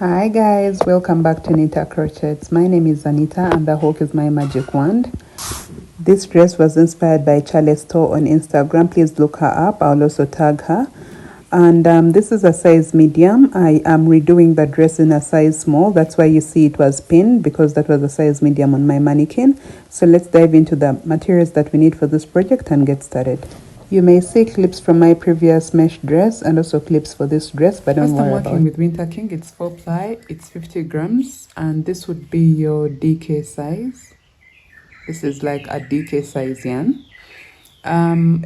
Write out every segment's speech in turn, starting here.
Hi guys, welcome back to Anita Crochets. My name is Anita and the hook is my magic wand. This dress was inspired by CHALAY store on Instagram. Please look her up. I'll also tag her. And this is a size medium. I am redoing the dress in a size small. That's why you see it was pinned, because that was a size medium on my mannequin. So let's dive into the materials that we need for this project and get started. You may see clips from my previous mesh dress and also clips for this dress, but don't worry about it. I'm working with Winter King. It's 4-ply, it's 50 grams, and this would be your DK size. This is like a DK size yarn.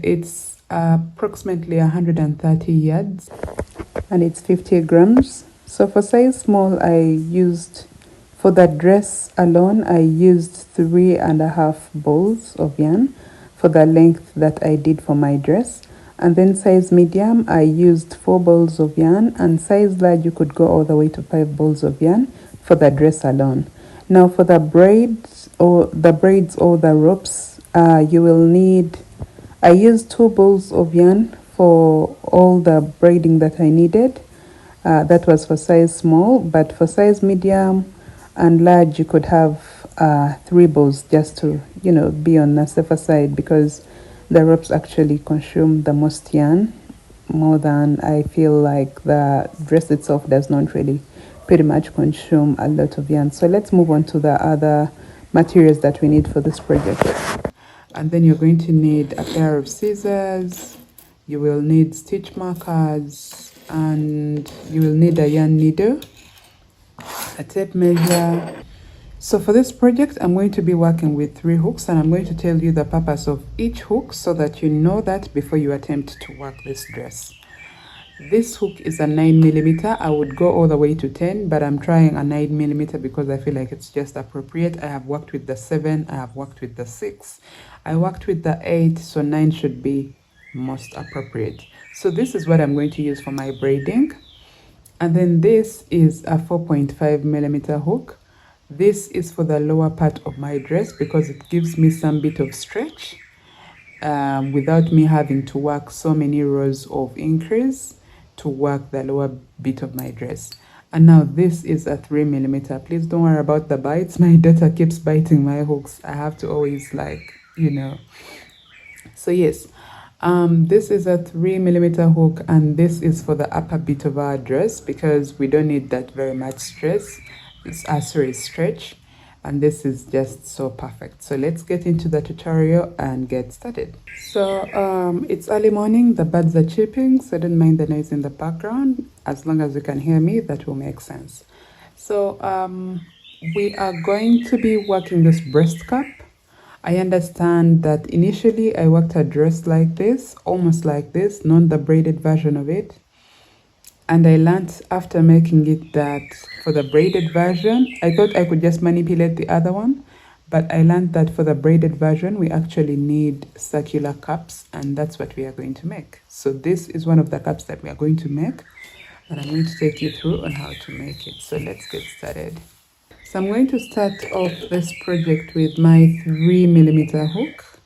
It's approximately 130 yards, and it's 50 grams. So for size small, for that dress alone, I used 3.5 balls of yarn for the length that I did for my dress. And then size medium, I used 4 balls of yarn, and size large, you could go all the way to 5 balls of yarn for the dress alone. Now for the braids or the ropes, you will need, I used 2 balls of yarn for all the braiding that I needed. That was for size small, but for size medium and large, you could have 3 balls, just to be on the safer side, because the ropes actually consume the most yarn, more than I feel like the dress itself does not really pretty much consume a lot of yarn. So let's move on to the other materials that we need for this project. And then you're going to need a pair of scissors, you will need stitch markers, and you will need a yarn needle, a tape measure. So for this project, I'm going to be working with 3 hooks, and I'm going to tell you the purpose of each hook so that you know that before you attempt to work this dress. This hook is a 9mm. I would go all the way to 10, but I'm trying a 9mm because I feel like it's just appropriate. I have worked with the 7, I have worked with the 6, I worked with the 8, so 9 should be most appropriate. So this is what I'm going to use for my braiding. And then this is a 4.5mm hook. This is for the lower part of my dress because it gives me some bit of stretch without me having to work so many rows of increase to work the lower bit of my dress. And now this is a 3mm. Please don't worry about the bites. My daughter keeps biting my hooks. I have to always So yes, this is a 3mm hook, and this is for the upper bit of our dress because we don't need that very much stretch. Stretch, and this is just so perfect. So let's get into the tutorial and get started. So it's early morning, the birds are chirping, so don't mind the noise in the background. As long as you can hear me, that will make sense. So we are going to be working this breast cup. I understand that initially I worked a dress like this, almost like this, not the braided version of it. And I learned after making it that for the braided version, I thought I could just manipulate the other one, but I learned that for the braided version, we actually need circular cups, and that's what we are going to make. So this is one of the cups that we are going to make, and I'm going to take you through on how to make it. So let's get started. So I'm going to start off this project with my 3mm hook.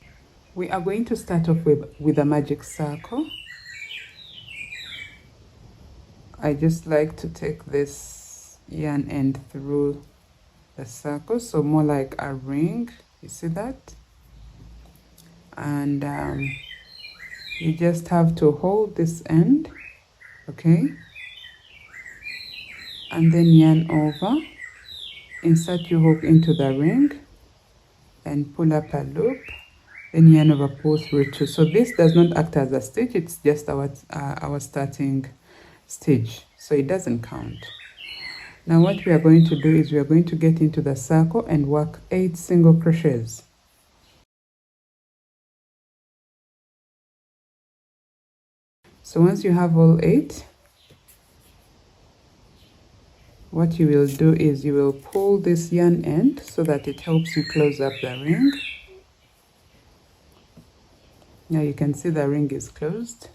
We are going to start off with a magic circle. I just like to take this yarn end through the circle, so more like a ring. You see that? And you just have to hold this end, okay? And then yarn over, insert your hook into the ring, and pull up a loop. Then yarn over, pull through 2. So this does not act as a stitch; it's just our starting stitch, so it doesn't count. Now what we are going to do is we are going to get into the circle and work 8 single crochets. So once you have all 8, what you will do is you will pull this yarn end so that it helps you close up the ring. Now you can see the ring is closed.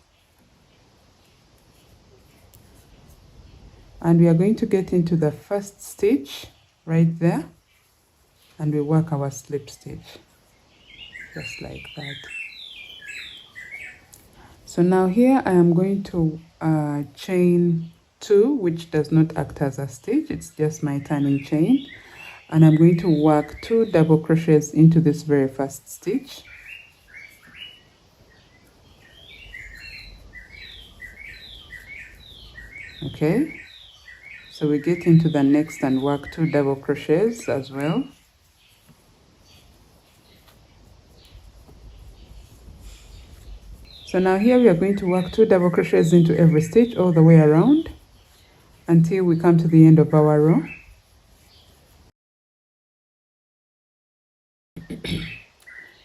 And we are going to get into the first stitch right there, and we work our slip stitch just like that. So now here I am going to chain 2, which does not act as a stitch, it's just my turning chain, and I'm going to work 2 double crochets into this very first stitch. Okay, so we get into the next and work 2 double crochets as well. So now here we are going to work 2 double crochets into every stitch all the way around until we come to the end of our row.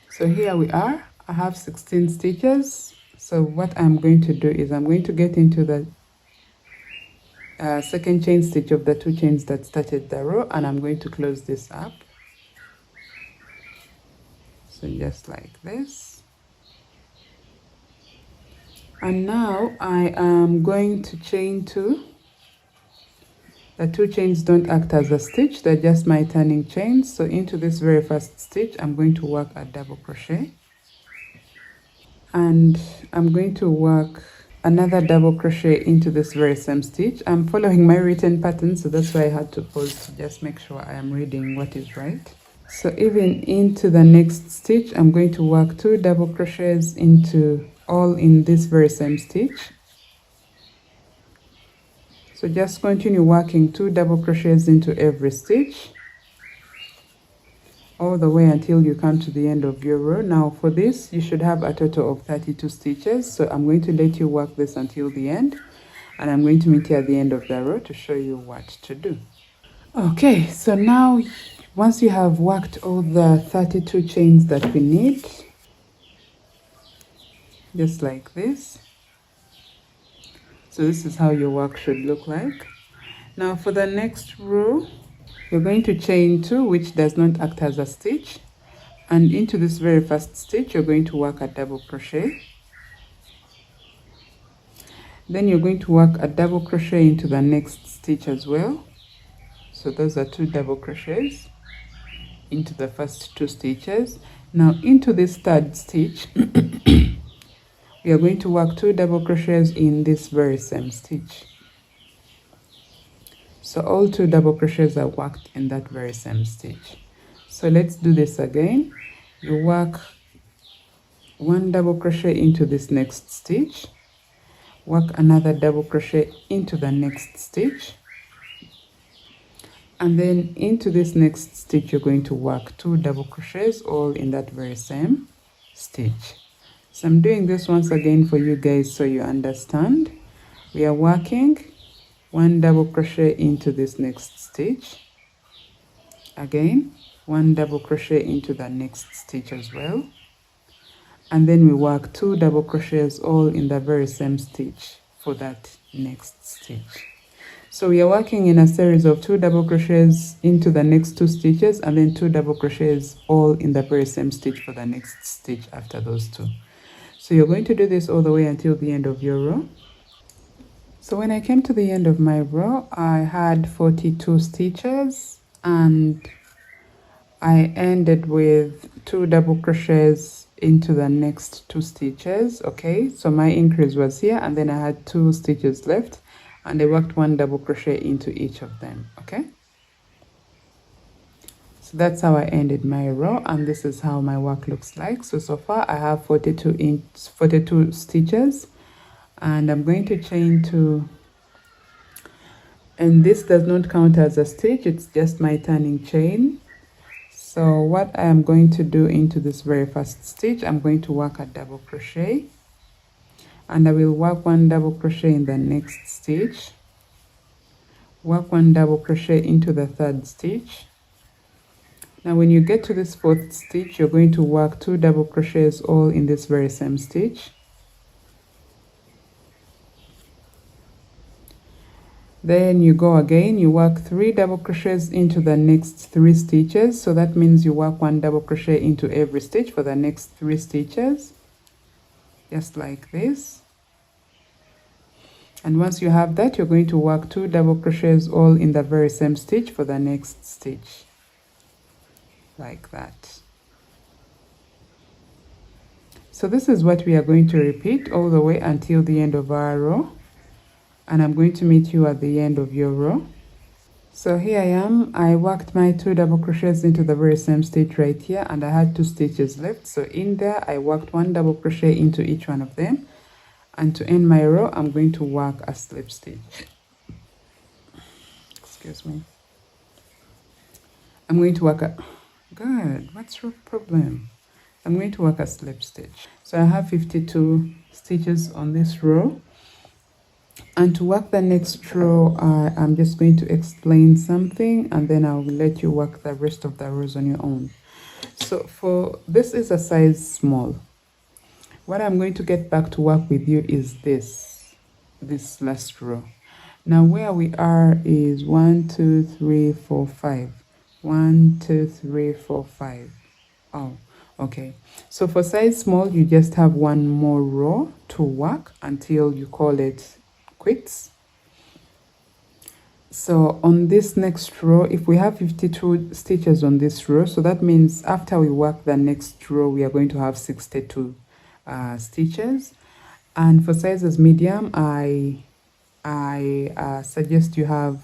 So here we are. I have 16 stitches. So what I'm going to do is I'm going to get into the second chain stitch of the 2 chains that started the row, and I'm going to close this up. So just like this. And now I am going to chain 2. The 2 chains don't act as a stitch, they're just my turning chains. So into this very first stitch, I'm going to work a double crochet. And I'm going to work another double crochet into this very same stitch. I'm following my written pattern, so that's why I had to pause to just make sure I am reading what is right. So even into the next stitch, I'm going to work 2 double crochets into all in this very same stitch. So just continue working 2 double crochets into every stitch all the way until you come to the end of your row. Now for this, you should have a total of 32 stitches. So I'm going to let you work this until the end, and I'm going to meet you at the end of the row to show you what to do. Okay, so now once you have worked all the 32 chains that we need, just like this. So this is how your work should look like. Now for the next row, you're going to chain 2, which does not act as a stitch, and into this very first stitch you're going to work a double crochet. Then you're going to work a double crochet into the next stitch as well. So those are 2 double crochets into the first 2 stitches. Now into this third stitch we are going to work 2 double crochets in this very same stitch. So all 2 double crochets are worked in that very same stitch. So let's do this again. You work 1 double crochet into this next stitch, work another double crochet into the next stitch, and then into this next stitch you're going to work 2 double crochets all in that very same stitch. So I'm doing this once again for you guys so you understand. We are working 1 double crochet into this next stitch, again 1 double crochet into the next stitch as well, and then we work 2 double crochets all in the very same stitch for that next stitch. So we are working in a series of 2 double crochets into the next 2 stitches, and then 2 double crochets all in the very same stitch for the next stitch after those 2. So you're going to do this all the way until the end of your row. So when I came to the end of my row, I had 42 stitches, and I ended with 2 double crochets into the next 2 stitches. Okay, so my increase was here, and then I had 2 stitches left, and I worked 1 double crochet into each of them. Okay, so that's how I ended my row, and this is how my work looks like. So far I have 42 stitches, and I'm going to chain 2, and this does not count as a stitch, it's just my turning chain. So what I am going to do into this very first stitch, I'm going to work a double crochet, and I will work 1 double crochet in the next stitch, work 1 double crochet into the third stitch. Now when you get to this 4th stitch, you're going to work 2 double crochets all in this very same stitch. Then you go again, you work 3 double crochets into the next 3 stitches. So that means you work 1 double crochet into every stitch for the next 3 stitches, just like this. And once you have that, you're going to work 2 double crochets all in the very same stitch for the next stitch, like that. So this is what we are going to repeat all the way until the end of our row. and I'm going to meet you at the end of your row. So here I am. I worked my 2 double crochets into the very same stitch right here, and I had 2 stitches left. So in there I worked 1 double crochet into each one of them, and to end my row I'm going to work a slip stitch. Excuse me. I'm going to work a good, what's your problem? I'm going to work a slip stitch. So I have 52 stitches on this row, and to work the next row I'm just going to explain something, and then I'll let you work the rest of the rows on your own. So for this is a size small. What I'm going to get back to work with you is this last row. Now where we are is 1 2 3 4 5. 1 2 3 4 5. Oh, okay. So for size small, you just have 1 more row to work until you call it quits. So on this next row, if we have 52 stitches on this row, so that means after we work the next row we are going to have 62 stitches. And for sizes medium, I suggest you have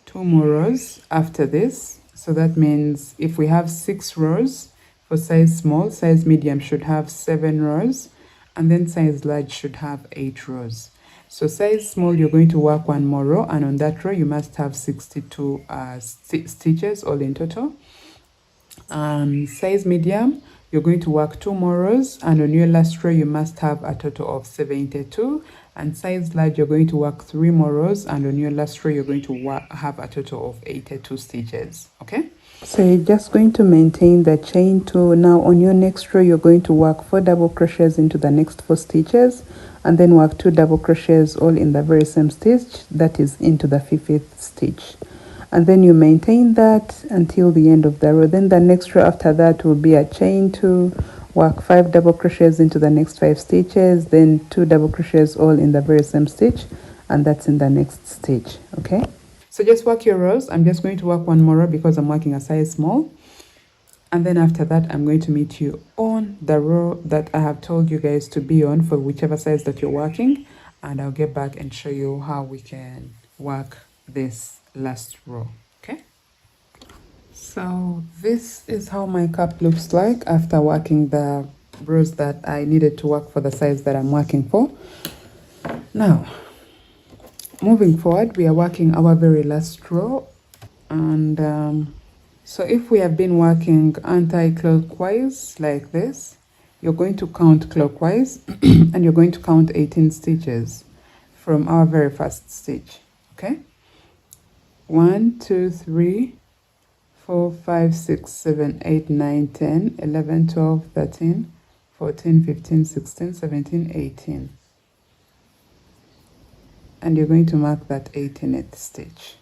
2 more rows after this. So that means if we have 6 rows for size small, size medium should have 7 rows, and then size large should have 8 rows. So size small, you're going to work 1 more row, and on that row you must have 62 stitches all in total. Size medium, you're going to work 2 more rows, and on your last row you must have a total of 72. And size large, you're going to work 3 more rows, and on your last row you're going to have a total of 82 stitches. Okay, so you're just going to maintain the chain 2. Now on your next row you're going to work 4 double crochets into the next 4 stitches, and then work 2 double crochets all in the very same stitch, that is into the 50th stitch, and then you maintain that until the end of the row. Then the next row after that will be a chain 2, work 5 double crochets into the next 5 stitches, then 2 double crochets all in the very same stitch, and that's in the next stitch. Okay, so just work your rows. I'm just going to work 1 more row because I'm working a size small, and then after that I'm going to meet you on the row that I have told you guys to be on for whichever size that you're working, and I'll get back and show you how we can work this last row. Okay, so this is how my cup looks like after working the rows that I needed to work for the size that I'm working for. Now moving forward, we are working our very last row, and so if we have been working anti-clockwise like this, you're going to count clockwise and you're going to count 18 stitches from our very first stitch. Okay, 1 2 3 4 5 6 7 8 9 10 11 12 13 14 15 16 17 18, and you're going to mark that 18th stitch.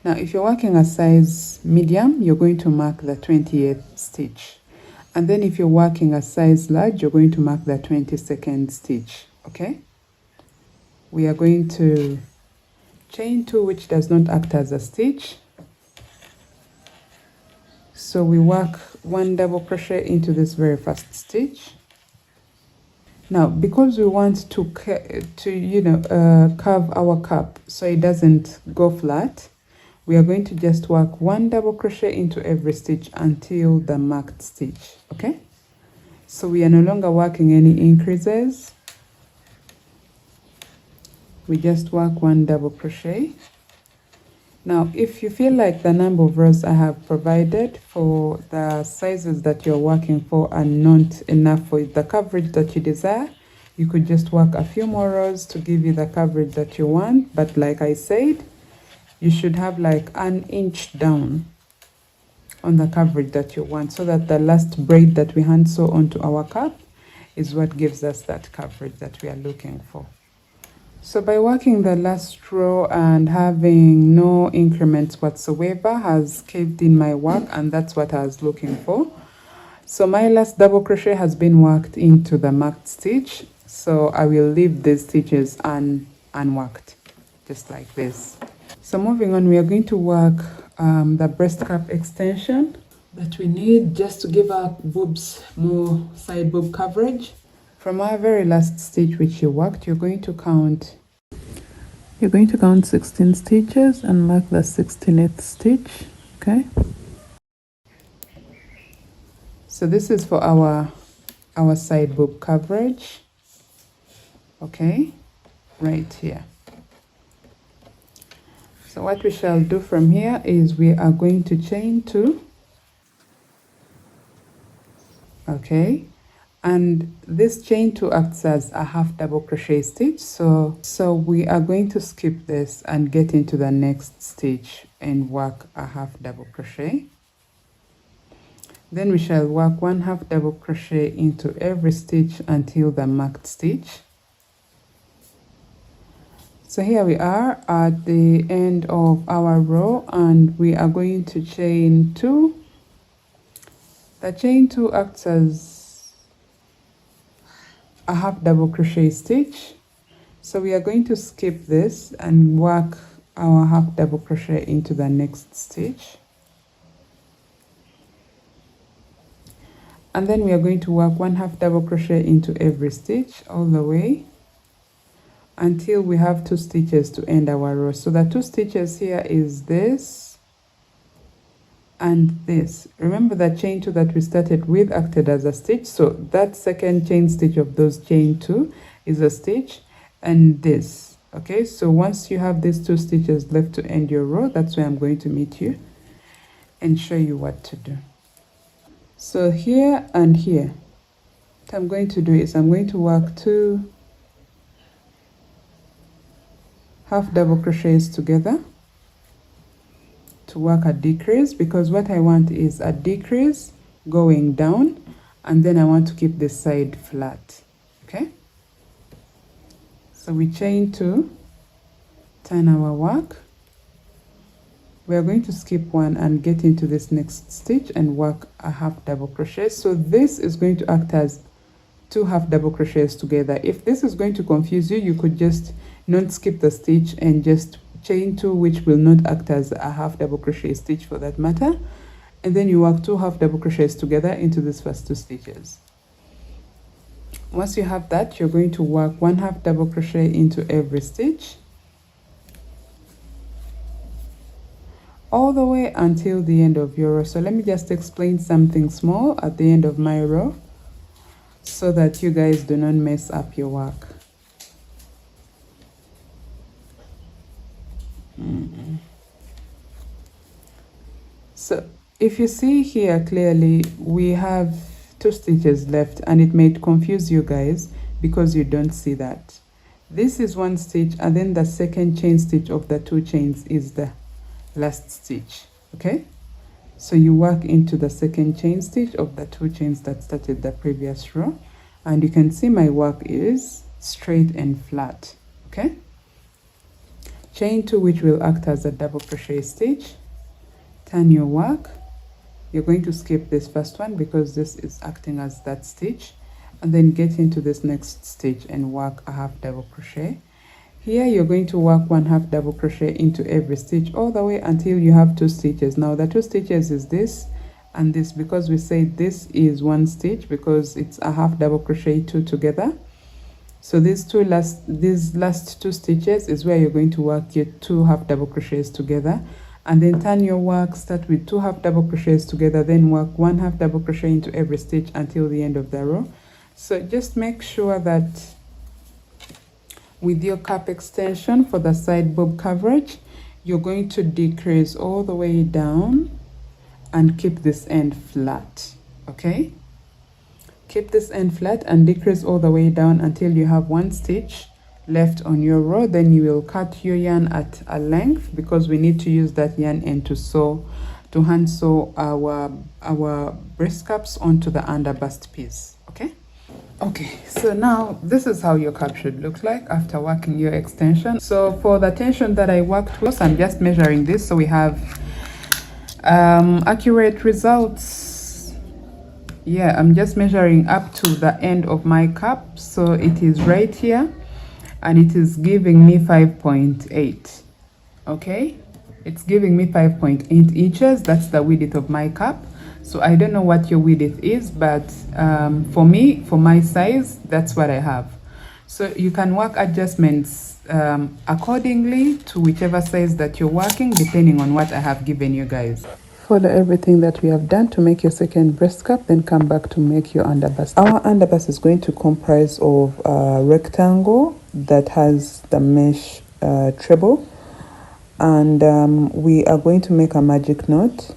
Now if you're working a size medium, you're going to mark the 28th stitch, and then if you're working a size large, you're going to mark the 22nd stitch. Okay, we are going to chain 2, which does not act as a stitch. So we work 1 double crochet into this very first stitch. Now because we want to curve our cup so it doesn't go flat, we are going to just work 1 double crochet into every stitch until the marked stitch. Okay, so we are no longer working any increases. We just work 1 double crochet. Now if you feel like the number of rows I have provided for the sizes that you're working for are not enough for the coverage that you desire, you could just work a few more rows to give you the coverage that you want. But like I said, you should have like 1 inch down on the coverage that you want, so that the last braid that we hand sew onto our cup is what gives us that coverage that we are looking for. So by working the last row and having no increments whatsoever has caved in my work, and that's what I was looking for. So my last double crochet has been worked into the marked stitch, so I will leave these stitches unworked, just like this. So moving on, we are going to work the breast cup extension that we need just to give our boobs more side boob coverage. From our very last stitch which you worked, you're going to count You're going to count 16 stitches and mark the 16th stitch. Okay, so this is for our side boob coverage. Okay, right here. So what we shall do from here is we are going to chain 2. Okay, and this chain 2 acts as a half double crochet stitch, so we are going to skip this and get into the next stitch and work a half double crochet. Then we shall work 1 half double crochet into every stitch until the marked stitch. So here we are at the end of our row, and we are going to chain 2. The chain 2 acts as a half double crochet stitch, so we are going to skip this and work our half double crochet into the next stitch, and then we are going to work 1 half double crochet into every stitch all the way until we have 2 stitches to end our row. So the 2 stitches here is this and this. Remember that chain 2 that we started with acted as a stitch, so that second chain stitch of those chain 2 is a stitch, and this. Okay, so once you have these 2 stitches left to end your row, that's where I'm going to meet you and show you what to do. So here and here, what I'm going to do is I'm going to work 2 half double crochets together to work a decrease, because what I want is a decrease going down, and then I want to keep this side flat. Okay, so we chain 2, turn our work, we are going to skip 1 and get into this next stitch and work a half double crochet. So this is going to act as 2 half double crochets together. If this is going to confuse you, you could just not skip the stitch and just chain 2, which will not act as a half double crochet stitch for that matter, and then you work 2 half double crochets together into these first 2 stitches. Once you have that, you're going to work 1 half double crochet into every stitch all the way until the end of your row. So let me just explain something small at the end of my row so that you guys do not mess up your work. So if you see here clearly, we have 2 stitches left, and it may confuse you guys because you don't see that. This is 1 stitch, and then the second chain stitch of the 2 chains is the last stitch. Okay, so you work into the second chain stitch of the 2 chains that started the previous row, and you can see my work is straight and flat. Okay, chain 2, which will act as a double crochet stitch, turn your work, you're going to skip this first one because this is acting as that stitch, and then get into this next stitch and work a half double crochet. Here you're going to work 1 half double crochet into every stitch all the way until you have 2 stitches. Now the 2 stitches is this and this, because we say this is 1 stitch because it's a half double crochet 2 together. So these last 2 stitches is where you're going to work your 2 half double crochets together, and then turn your work, start with 2 half double crochets together, then work 1 half double crochet into every stitch until the end of the row. So just make sure that with your cap extension for the side boob coverage, you're going to decrease all the way down and keep this end flat. Okay, keep this end flat and decrease all the way down until you have 1 stitch left on your row. Then you will cut your yarn at a length, because we need to use that yarn end to hand sew our breast caps onto the underbust piece. Okay, so now this is how your cap should look like after working your extension. So for the tension that I worked with, I'm just measuring this so we have accurate results. Yeah, I'm just measuring up to the end of my cap, so it is right here, and it is giving me 5.8. Okay, it's giving me 5.8 inches. That's the width of my cap. So I don't know what your width is, but for me, for my size, that's what I have. So you can work adjustments accordingly to whichever size that you're working, depending on what I have given you guys. Follow everything that we have done to make your second breast cup, then come back to make your underbust. Our underbust is going to comprise of a rectangle that has the mesh treble, and we are going to make a magic knot.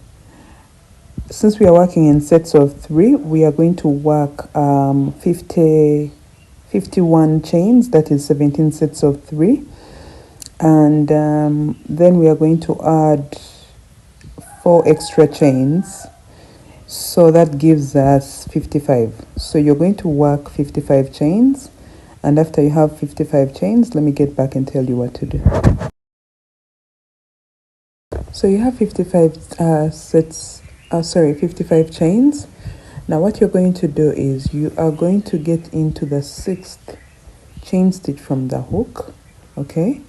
Since we are working in sets of 3, we are going to work 51 chains, that is 17 sets of 3, and then we are going to add 4 extra chains, so that gives us 55. So you're going to work 55 chains, and after you have 55 chains, let me get back and tell you what to do. So you have 55 55 chains. Now what you're going to do is you are going to get into the 6th chain stitch from the hook, okay,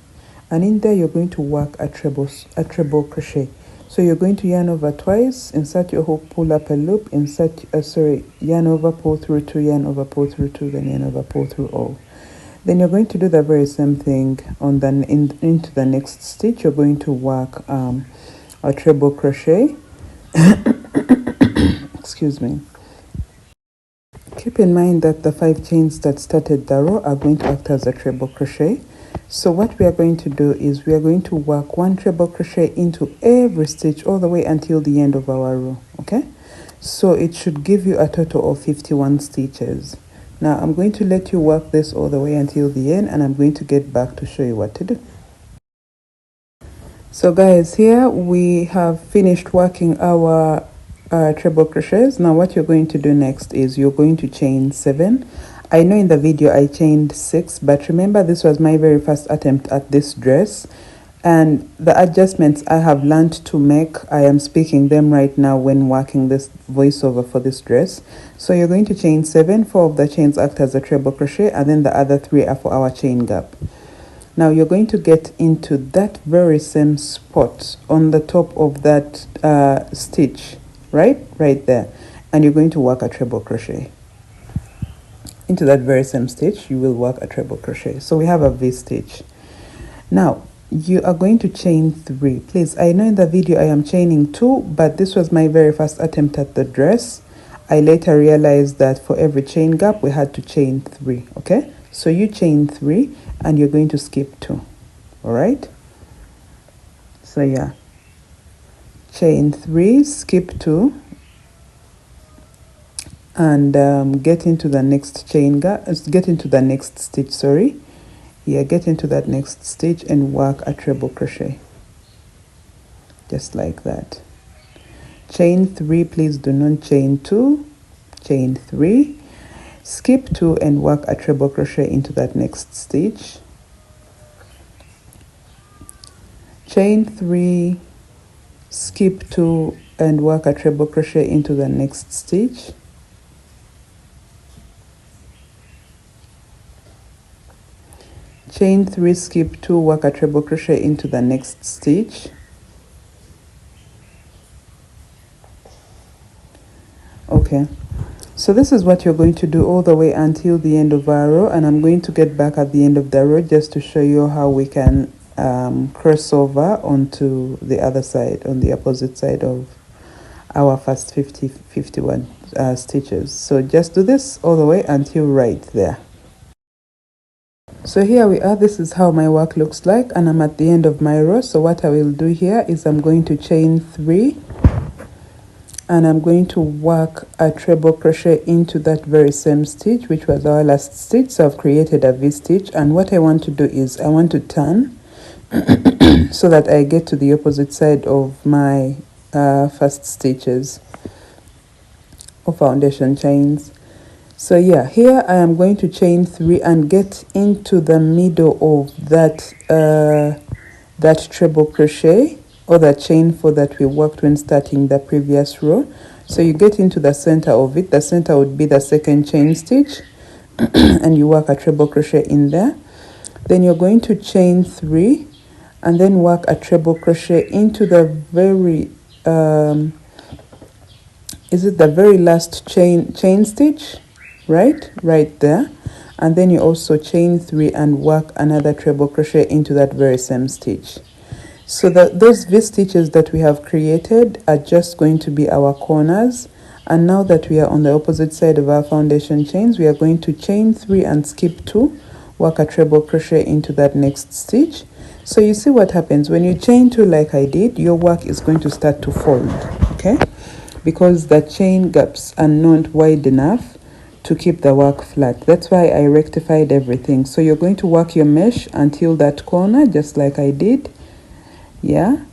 and in there you're going to work a treble crochet. So you're going to yarn over twice, insert your hook, pull up a loop, insert yarn over, pull through 2, yarn over, pull through 2, then yarn over, pull through all. Then you're going to do the very same thing on into the next stitch. You're going to work a treble crochet. Excuse me. Keep in mind that the 5 chains that started the row are going to act as a treble crochet. So what we are going to do is we are going to work 1 treble crochet into every stitch all the way until the end of our row, okay? So it should give you a total of 51 stitches. Now I'm going to let you work this all the way until the end, and I'm going to get back to show you what to do. So guys, here we have finished working our treble crochets. Now what you're going to do next is you're going to chain 7. I know in the video I chained 6, but remember this was my very first attempt at this dress, and the adjustments I have learned to make, I am speaking them right now when working this voiceover for this dress. So you're going to chain 7. 4 of the chains act as a treble crochet, and then the other 3 are for our chain gap. Now you're going to get into that very same spot on the top of that stitch, right there, and you're going to work a treble crochet. Into that very same stitch you will work a treble crochet. So we have a V stitch. Now you are going to chain 3. Please, I know in the video I am chaining 2, but this was my very first attempt at the dress. I later realized that for every chain gap we had to chain 3, okay? So you chain 3 and you're going to skip 2, all right? So yeah, chain 3, skip 2, and get into the next chain gap, get into the next stitch, get into that next stitch and work a treble crochet, just like that. Chain 3, please do not chain 2, chain 3, skip 2 and work a treble crochet into that next stitch. Chain 3, skip 2 and work a treble crochet into the next stitch. Chain 3, skip 2, work a treble crochet into the next stitch. Okay, so this is what you're going to do all the way until the end of our row, and I'm going to get back at the end of the row just to show you how we can cross over onto the other side, on the opposite side of our first 51 stitches. So just do this all the way until right there. So here we are. This is how my work looks like, and I'm at the end of my row. So what I will do here is I'm going to chain 3 and I'm going to work a treble crochet into that very same stitch, which was our last stitch. So I've created a V stitch, and what I want to do is I want to turn so that I get to the opposite side of my first stitches of foundation chains. So yeah, here I am going to chain 3 and get into the middle of that that treble crochet, or that chain 4 that we worked when starting the previous row. So you get into the center of it. The center would be the second chain stitch and you work a treble crochet in there. Then you're going to chain 3 and then work a treble crochet into the very is it the very last chain stitch, right there, and then you also chain 3 and work another treble crochet into that very same stitch. So those V stitches that we have created are just going to be our corners. And now that we are on the opposite side of our foundation chains, we are going to chain 3 and skip 2, work a treble crochet into that next stitch. So you see what happens when you chain 2 like I did, your work is going to start to fold, okay? Because the chain gaps are not wide enough to keep the work flat. That's why I rectified everything. So you're going to work your mesh until that corner, just like I did. Yeah,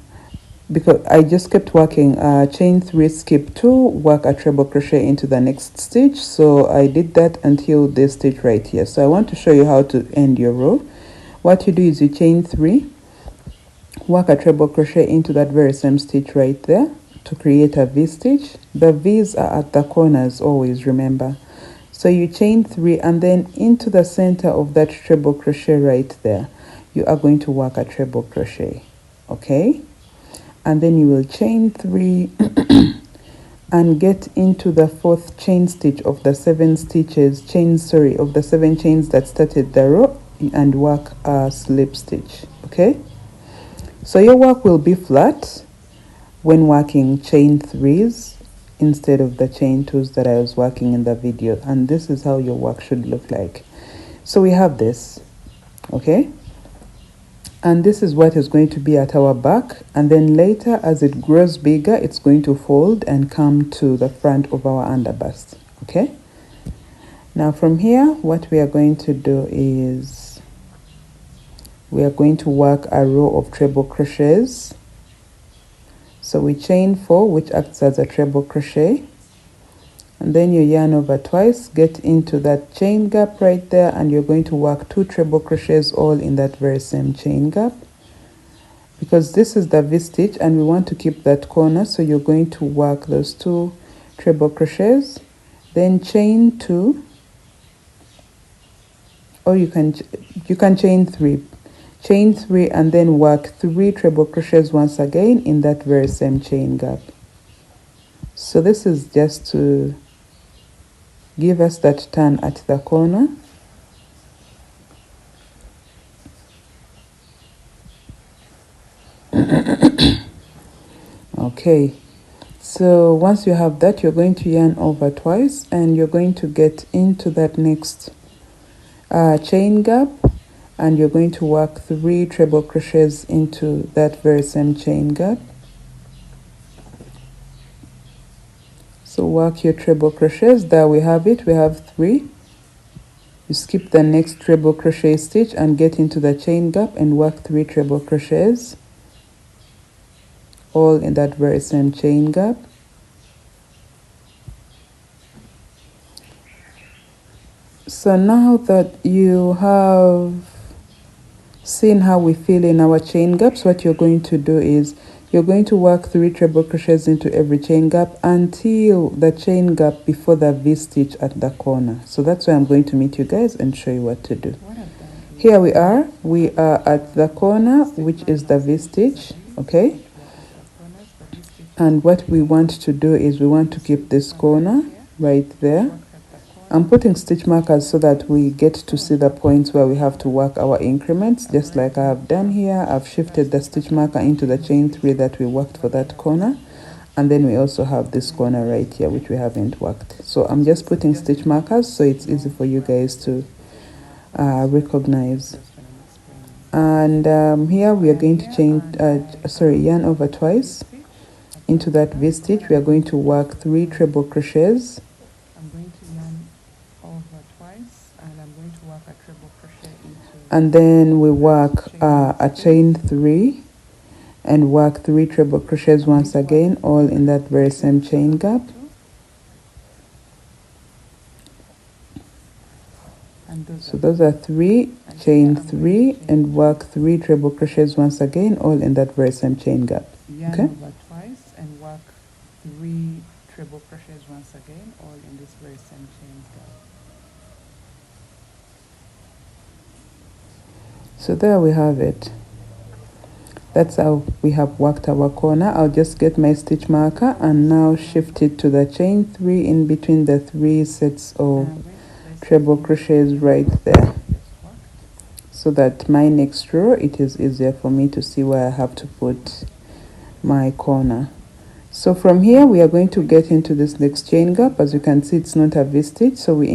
because I just kept working chain 3, skip 2, work a treble crochet into the next stitch. So I did that until this stitch right here. So I want to show you how to end your row. What you do is you chain 3, work a treble crochet into that very same stitch right there to create a V stitch. The V's are at the corners always, remember. So you chain 3 and then into the center of that treble crochet right there, you are going to work a treble crochet, okay? And then you will chain 3 and get into the 4th chain stitch of the 7 stitches, of the 7 chains that started the row, and work a slip stitch, okay? So your work will be flat when working chain 3s instead of the chain 2s that I was working in the video, and this is how your work should look like. So we have this, okay? And this is what is going to be at our back, and then later as it grows bigger, it's going to fold and come to the front of our underbust, okay? Now from here, what we are going to do is we are going to work a row of treble crochets. So we chain 4, which acts as a treble crochet, and then you yarn over twice, get into that chain gap right there, and you're going to work 2 treble crochets all in that very same chain gap, because this is the V stitch and we want to keep that corner. So you're going to work those 2 treble crochets, then chain 2, or you can chain 3. Chain 3 and then work 3 treble crochets once again in that very same chain gap. So this is just to give us that turn at the corner. Okay, so once you have that, you're going to yarn over twice and you're going to get into that next chain gap, and you're going to work 3 treble crochets into that very same chain gap. So work your treble crochets. There we have it. We have 3. You skip the next treble crochet stitch and get into the chain gap and work 3 treble crochets all in that very same chain gap. So now that you have seen how we fill in our chain gaps, what you're going to do is you're going to work 3 treble crochets into every chain gap until the chain gap before the V stitch at the corner. So that's why I'm going to meet you guys and show you what to do. Here we are at the corner, which is the V stitch, okay? And what we want to do is we want to keep this corner right there. I'm putting stitch markers so that we get to see the points where we have to work our increments, just like I have done here. I've shifted the stitch marker into the chain 3 that we worked for that corner, and then we also have this corner right here which we haven't worked. So I'm just putting stitch markers so it's easy for you guys to recognize. And here we are going to yarn over twice into that V stitch. We are going to work 3 treble crochets. And then we work a chain 3 and work 3 treble crochets once again, all in that very same chain gap. So those are 3, chain 3 and work 3 treble crochets once again, all in that very same chain gap. Okay? Twice and work 3 treble crochets once again, all in this very same chain gap. So there we have it. That's how we have worked our corner. I'll just get my stitch marker and now shift it to the chain 3 in between the 3 sets of treble crochets right there, so that my next row it is easier for me to see where I have to put my corner. So from here we are going to get into this next chain gap. As you can see, it's not a V-stitch, so we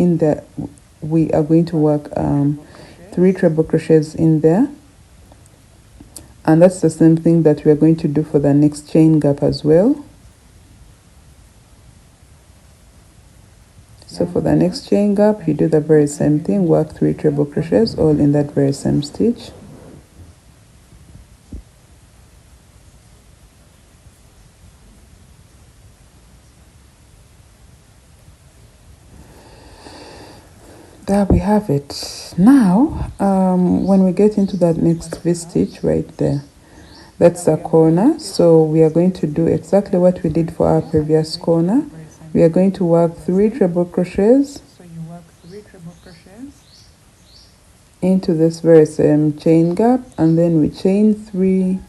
are going to work 3 treble crochets in there, and that's the same thing that we are going to do for the next chain gap as well. So for the next chain gap, you do the very same thing, work 3 treble crochets all in that very same stitch. There we have it. Now, when we get into that next V-stitch right there, that's the corner. So we are going to do exactly what we did for our previous corner. We are going to work 3 treble crochets into this very same chain gap, and then we chain 3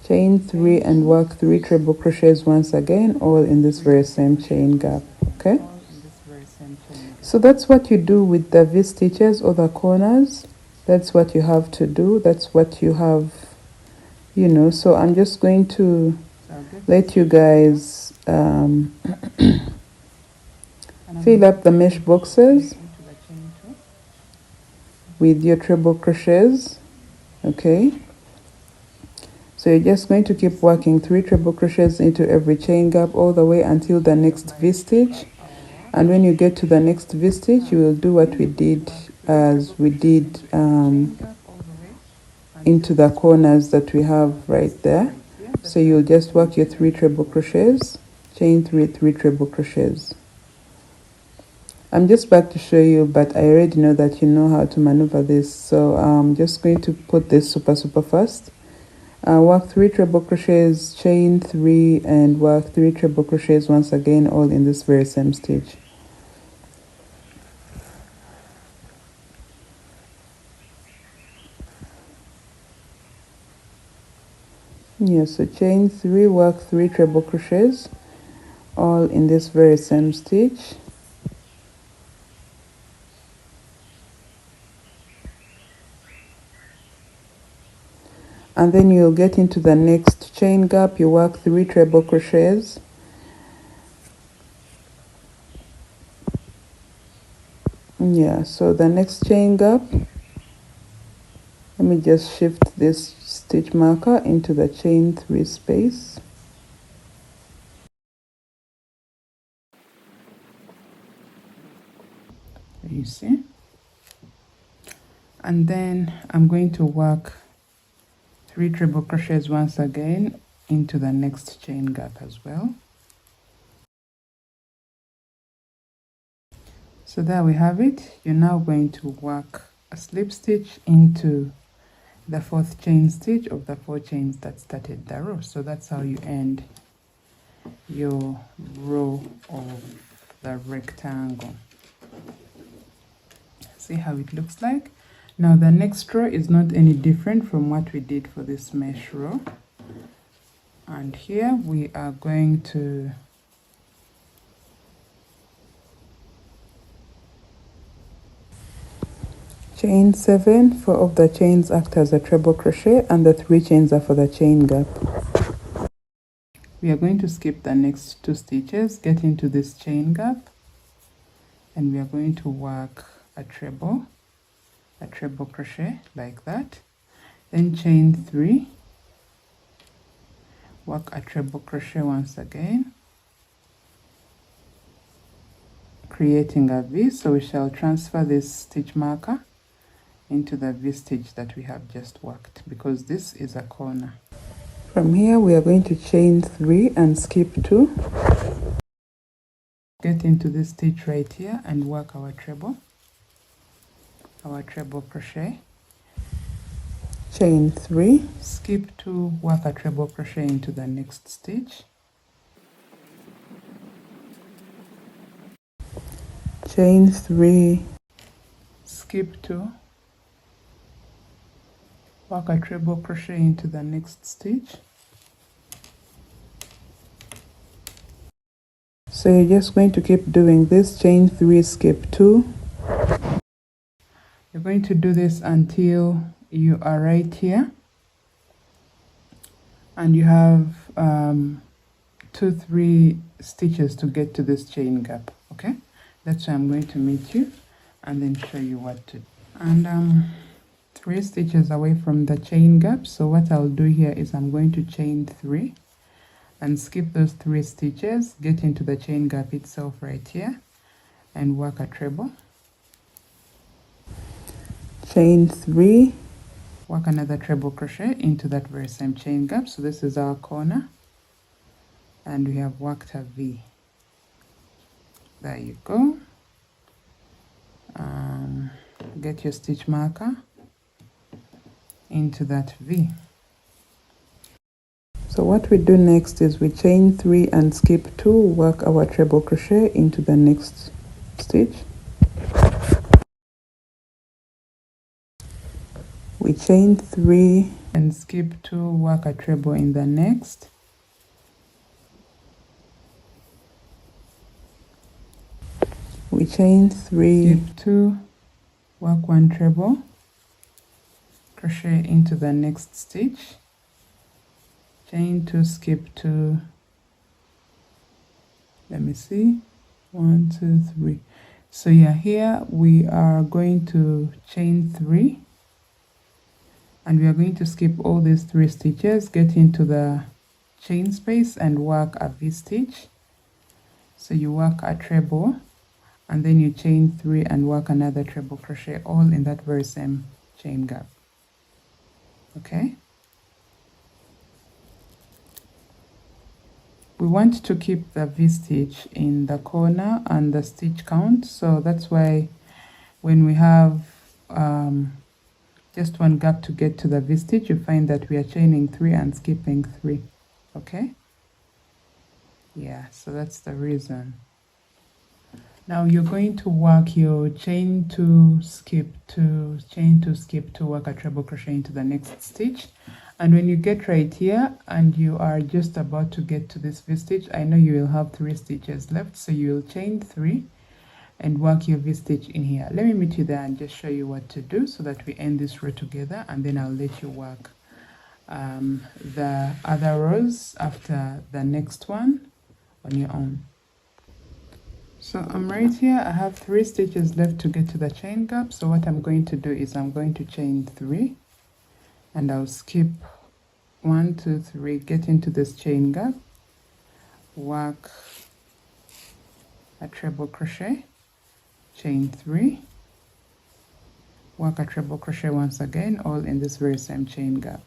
and work 3 treble crochets once again, all in this very same chain gap. Okay, so that's what you do with the V stitches or the corners. That's what you have to do. That's what you have, you know. So I'm just going to let you guys fill up the mesh boxes with your treble crochets. Okay, so you're just going to keep working 3 treble crochets into every chain gap all the way until the next V-stitch. And when you get to the next V-stitch, you will do what we did as we did into the corners that we have right there. So you'll just work your 3 treble crochets, chain 3 treble crochets. I'm just back to show you, but I already know that you know how to maneuver this, so I'm just going to put this super fast. Work 3 treble crochets, chain 3, and work 3 treble crochets once again, all in this very same stitch. Yeah, so chain 3, work 3 treble crochets, all in this very same stitch. And then you'll get into the next chain gap, you work 3 treble crochets. Yeah, so the next chain gap, let me just shift this stitch marker into the chain 3 space. You see? And then I'm going to work 3 treble crochets once again into the next chain gap as well. So there we have it. You're now going to work a slip stitch into the 4th chain stitch of the 4 chains that started the row. So that's how you end your row of the rectangle. See how it looks like. Now the next row is not any different from what we did for this mesh row, and here we are going to chain 7. 4 of the chains act as a treble crochet, and the 3 chains are for the chain gap. We are going to skip the next 2 stitches, get into this chain gap, and we are going to work a treble crochet like that, then chain 3, work a treble crochet once again, creating a V. So we shall transfer this stitch marker into the V stitch that we have just worked, because this is a corner. From here we are going to chain 3 and skip 2, get into this stitch right here and work our treble crochet, chain 3, skip 2, work a treble crochet into the next stitch, chain 3, skip 2, work a treble crochet into the next stitch. So you're just going to keep doing this, chain 3, skip 2. You're going to do this until you are right here and you have 2-3 stitches to get to this chain gap. Okay, that's where I'm going to meet you and then show you what to do. And 3 stitches away from the chain gap, so what I'll do here is I'm going to chain 3 and skip those 3 stitches, get into the chain gap itself right here and work a treble, chain 3, work another treble crochet into that very same chain gap. So this is our corner and we have worked a V. There you go. Get your stitch marker into that V. So what we do next is we chain 3 and skip 2, work our treble crochet into the next stitch. We chain 3 and skip 2, work a treble in the next. We chain 3, skip 2, work 1 treble, crochet into the next stitch, chain 2, skip 2, let me see, 1 2 3. So yeah, here we are going to chain 3 and we are going to skip all these 3 stitches, get into the chain space and work a V stitch. So you work a treble and then you chain 3 and work another treble crochet, all in that very same chain gap. Okay, we want to keep the V stitch in the corner and the stitch count, so that's why when we have just 1 gap to get to the V stitch, you find that we are chaining 3 and skipping 3. Okay, yeah, so that's the reason. Now you're going to work your chain 2, skip 2, chain 2, skip 2, work a treble crochet into the next stitch. And when you get right here and you are just about to get to this V stitch, I know you will have 3 stitches left, so you'll chain 3 and work your V stitch in here. Let me meet you there and just show you what to do so that we end this row together, and then I'll let you work the other rows after the next one on your own. So I'm right here, I have 3 stitches left to get to the chain gap. So what I'm going to do is I'm going to chain 3 and I'll skip 1 2 3, get into this chain gap, work a treble crochet, chain 3, work a treble crochet once again, all in this very same chain gap.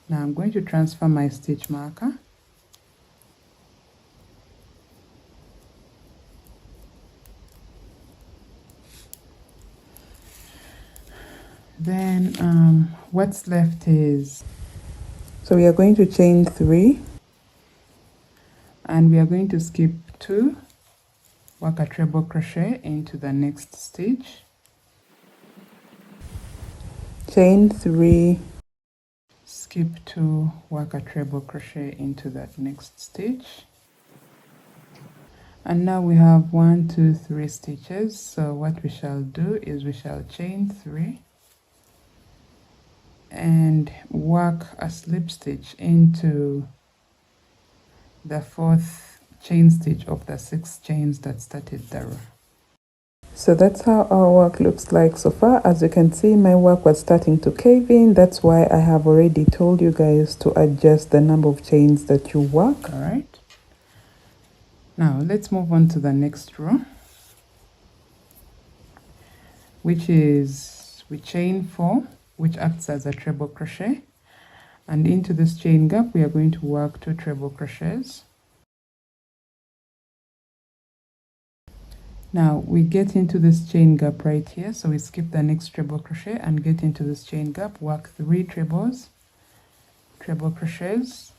Now I'm going to transfer my stitch marker. Then what's left is, so we are going to chain 3 and we are going to skip 2, work a treble crochet into the next stitch, chain 3, skip 2, work a treble crochet into that next stitch. And now we have 1 2 3 stitches. So what we shall do is we shall chain 3 and work a slip stitch into the 4th chain stitch of the 6 chains that started the row. So that's how our work looks like so far. As you can see, my work was starting to cave in. That's why I have already told you guys to adjust the number of chains that you work. All right, now let's move on to the next row, which is we chain 4, which acts as a treble crochet, and into this chain gap we are going to work 2 treble crochets. Now we get into this chain gap right here, so we skip the next treble crochet and get into this chain gap, work 3 treble crochets,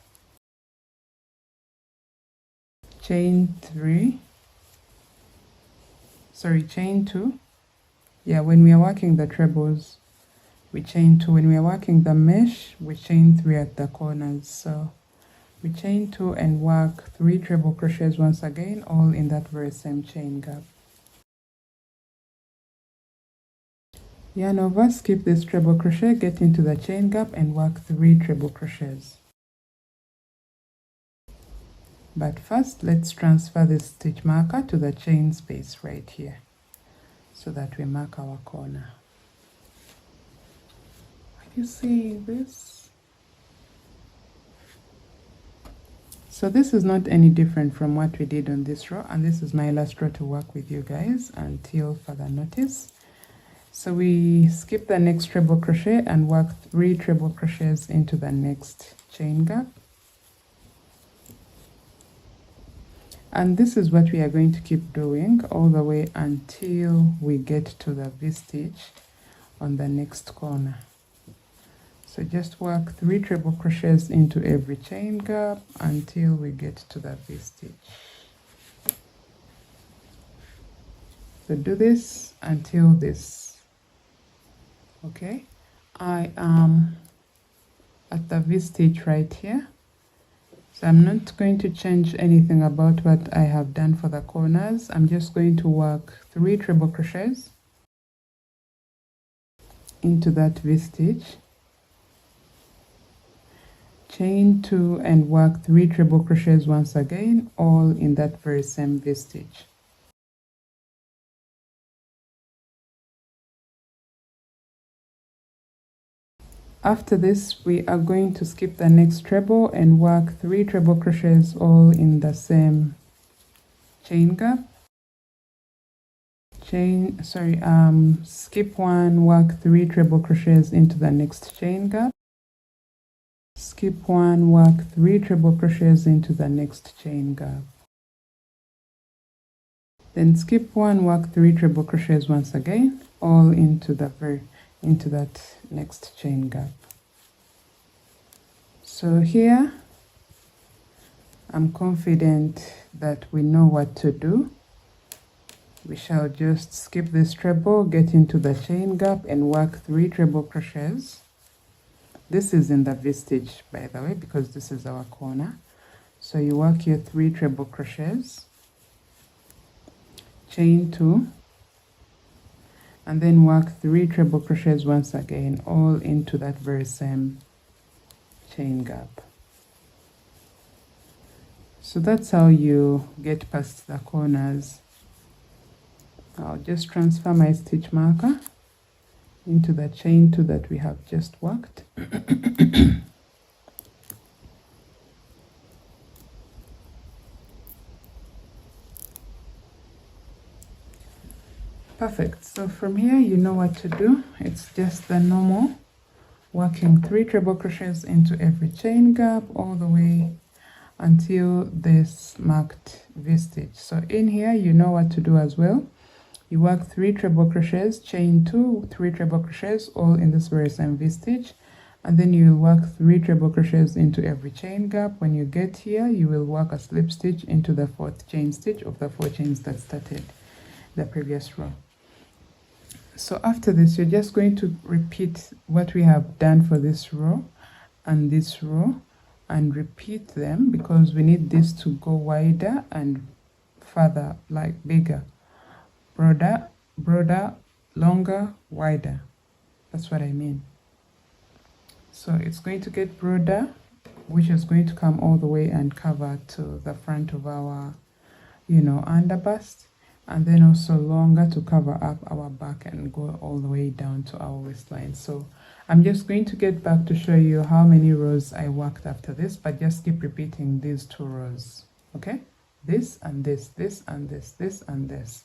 chain 2. Yeah, when we are working the trebles we chain 2. When we are working the mesh we chain 3 at the corners. So we chain 2 and work 3 treble crochets once again, all in that very same chain gap. Yarn over, skip this treble crochet, get into the chain gap and work 3 treble crochets. But first, let's transfer this stitch marker to the chain space right here so that we mark our corner. Are you seeing this? So this is not any different from what we did on this row, and this is my last row to work with you guys until further notice. So we skip the next treble crochet and work 3 treble crochets into the next chain gap. And this is what we are going to keep doing all the way until we get to the V-stitch on the next corner. So just work 3 treble crochets into every chain gap until we get to the V-stitch. So do this until this. Okay, I am at the V-stitch right here. So I'm not going to change anything about what I have done for the corners. I'm just going to work 3 treble crochets into that V-stitch, chain 2 and work 3 treble crochets once again, all in that very same V-stitch. After this, we are going to skip the next treble and work 3 treble crochets all in the same chain gap. Skip 1, work 3 treble crochets into the next chain gap. Skip 1, work 3 treble crochets into the next chain gap. Then skip 1, work 3 treble crochets once again, all into that next chain gap. So here I'm confident that we know what to do. We shall just skip this treble, get into the chain gap and work 3 treble crochets. This is in the V-stitch, by the way, because this is our corner. So you work your 3 treble crochets, chain 2, and then work 3 treble crochets once again, all into that very same chain gap. So that's how you get past the corners. I'll just transfer my stitch marker into the chain 2 that we have just worked. Perfect. So from here, you know what to do. It's just the normal, working 3 treble crochets into every chain gap all the way until this marked V-stitch. So in here, you know what to do as well. You work 3 treble crochets, chain 2, 3 treble crochets, all in this very same V-stitch, and then you will work 3 treble crochets into every chain gap. When you get here, you will work a slip stitch into the 4th chain stitch of the 4 chains that started the previous row. So after this, you're just going to repeat what we have done for this row and repeat them, because we need this to go wider and further, like bigger, broader, longer, wider. That's what I mean. So it's going to get broader, which is going to come all the way and cover to the front of our, underbust, and then also longer to cover up our back and go all the way down to our waistline. So I'm just going to get back to show you how many rows I worked after this, but just keep repeating these 2 rows. Okay, this and this, this and this, this and this.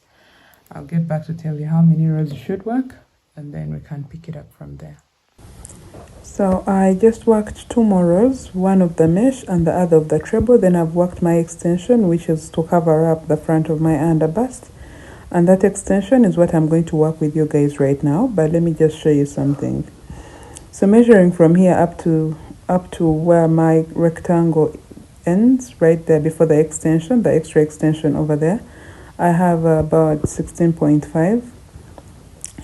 I'll get back to tell you how many rows you should work, and then we can pick it up from there. So I just worked 2 more rows, one of the mesh and the other of the treble. Then I've worked my extension, which is to cover up the front of my underbust, and that extension is what I'm going to work with you guys right now. But let me just show you something. So measuring from here up to where my rectangle ends, right there before the extension, the extra extension over there, I have about 16.5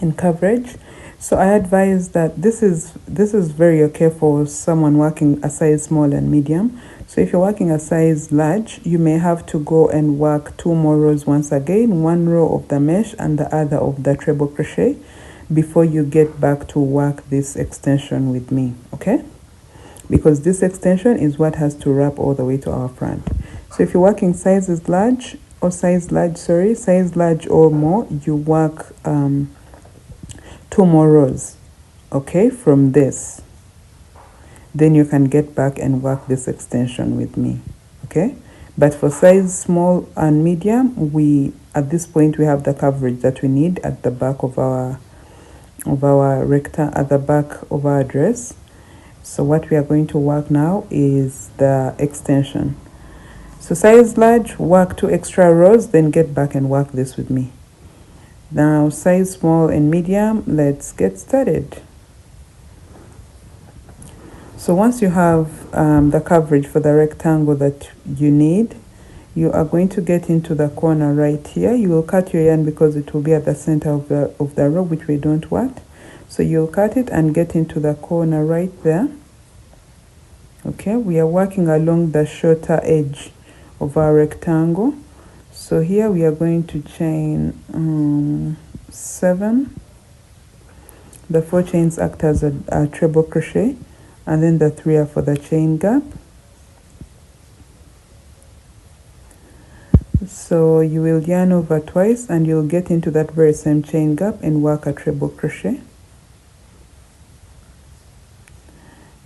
in coverage. So I advise that this is very okay for someone working a size small and medium So if you're working a size large, you may have to go and work 2 more rows once again, 1 row of the mesh and the other of the treble crochet, before you get back to work this extension with me, okay? Because this extension is what has to wrap all the way to our front. So if you're working size large or more, you work 2 more rows, okay, from this. Then you can get back and work this extension with me, okay? But for size small and medium, at this point we have the coverage that we need at the back of our at the back of our dress. So what we are going to work now is the extension. So size large, work 2 extra rows, then get back and work this with me. Now size small and medium, let's get started. So once you have the coverage for the rectangle that you need, you are going to get into the corner right here. You will cut your yarn because it will be at the center of the row, which we don't want. So you'll cut it and get into the corner right there. Okay, we are working along the shorter edge of our rectangle. So here we are going to chain 7. The 4 chains act as a treble crochet, and then the 3 are for the chain gap. So you will yarn over twice and you'll get into that very same chain gap and work a treble crochet.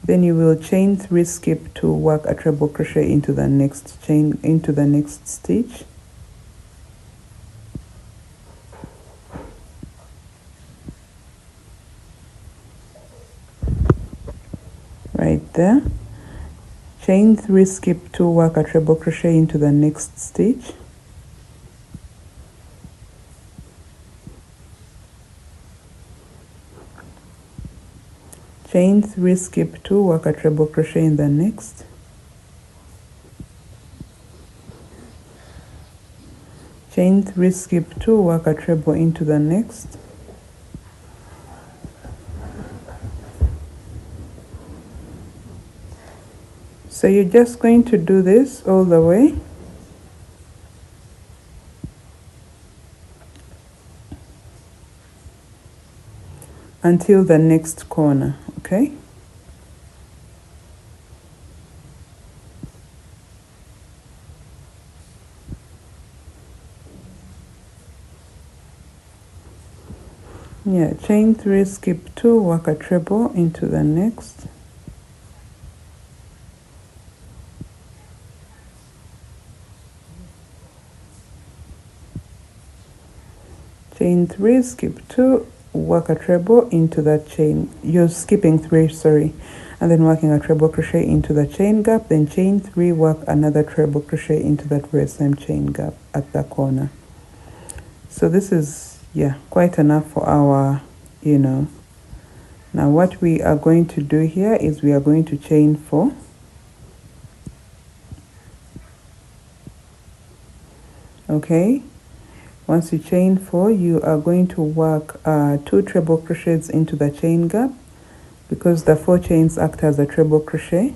Then you will chain 3 skip to work a treble crochet into the next stitch. Right there. Chain 3 skip to work a treble crochet into the next stitch. Chain 3 skip 2, work a treble crochet in the next. Chain 3 skip 2, work a treble into the next. So you're just going to do this all the way. Until the next corner, okay? Yeah, chain 3, skip 2, work a treble into the next. Chain 3, skip 2, work a treble into that chain. You're skipping 3, sorry, and then working a treble crochet into the chain gap, then chain 3, work another treble crochet into that very same chain gap at the corner. So this is, yeah, quite enough for our, Now what we are going to do here is we are going to chain 4. Okay. Once you chain 4, you are going to work 2 treble crochets into the chain gap, because the 4 chains act as a treble crochet,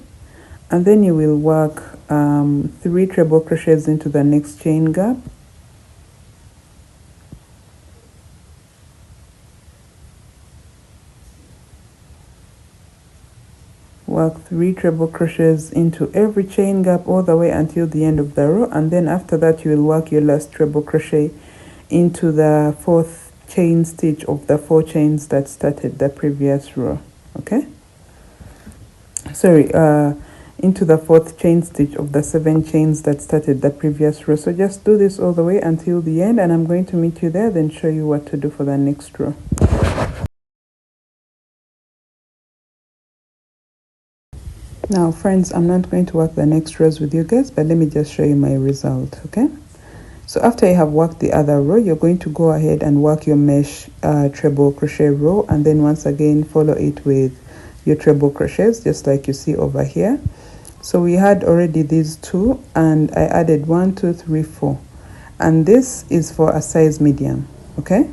and then you will work 3 treble crochets into the next chain gap. Work 3 treble crochets into every chain gap all the way until the end of the row, and then after that you will work your last treble crochet into the 4th chain stitch of the 4 chains that started the previous row. Okay, sorry, into the 4th chain stitch of the 7 chains that started the previous row. So just do this all the way until the end, and I'm going to meet you there, then show you what to do for the next row. Now friends, I'm not going to work the next rows with you guys, but let me just show you my result. Okay, so after you have worked the other row, you're going to go ahead and work your mesh treble crochet row, and then once again follow it with your treble crochets, just like you see over here. So we had already these 2, and I added 1, 2, 3, 4, and this is for a size medium. Okay,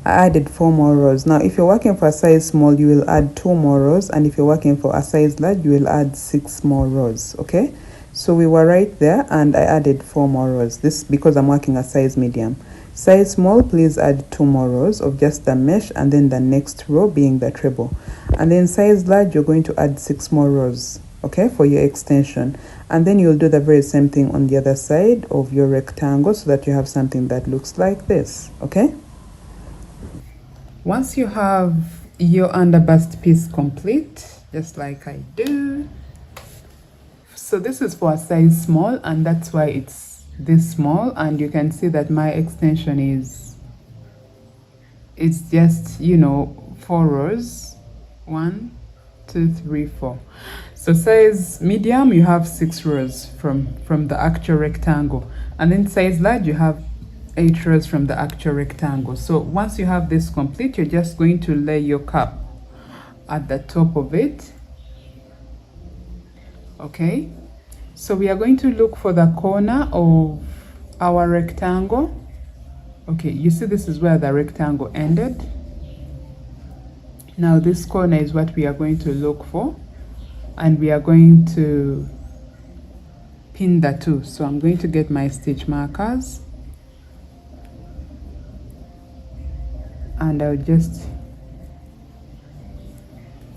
I added 4 more rows. Now if you're working for a size small, you will add 2 more rows, and if you're working for a size large, you will add 6 more rows. Okay, so we were right there, and I added 4 more rows. This because I'm working a size medium. Size small, please add 2 more rows of just the mesh, and then the next row being the treble. And then size large, you're going to add 6 more rows, okay, for your extension. And then you'll do the very same thing on the other side of your rectangle, so that you have something that looks like this. Okay, once you have your underbust piece complete, just like I do, so this is for a size small, and that's why it's this small. And you can see that my extension is, it's just, you know, 4 rows, 1 2 3 4. So size medium, you have 6 rows from the actual rectangle, and then size large, you have 8 rows from the actual rectangle. So once you have this complete, you're just going to lay your cup at the top of it. Okay, so we are going to look for the corner of our rectangle. Okay, you see this is where the rectangle ended. Now this corner is what we are going to look for, and we are going to pin the two. So I'm going to get my stitch markers, and I'll just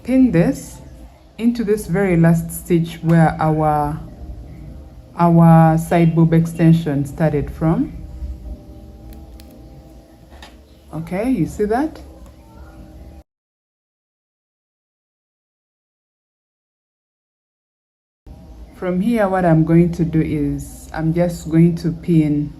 pin this into this very last stitch where our side boob extension started from. Okay, you see that? From here, what I'm going to do is I'm just going to pin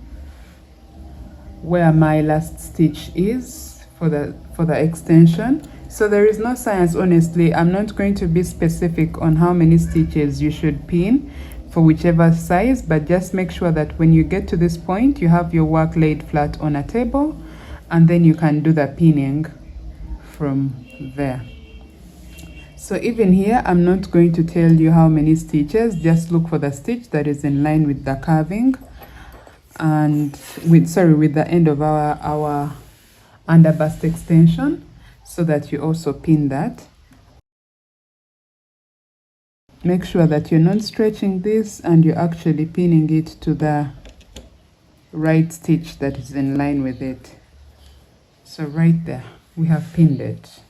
where my last stitch is for the extension. So there is no science, honestly. I'm not going to be specific on how many stitches you should pin for whichever size, but just make sure that when you get to this point, you have your work laid flat on a table, and then you can do the pinning from there. So even here, I'm not going to tell you how many stitches. Just look for the stitch that is in line with the carving, and with the end of our underbust extension, so that you also pin that. Make sure that you're not stretching this, and you're actually pinning it to the right stitch that is in line with it. So right there, we have pinned it.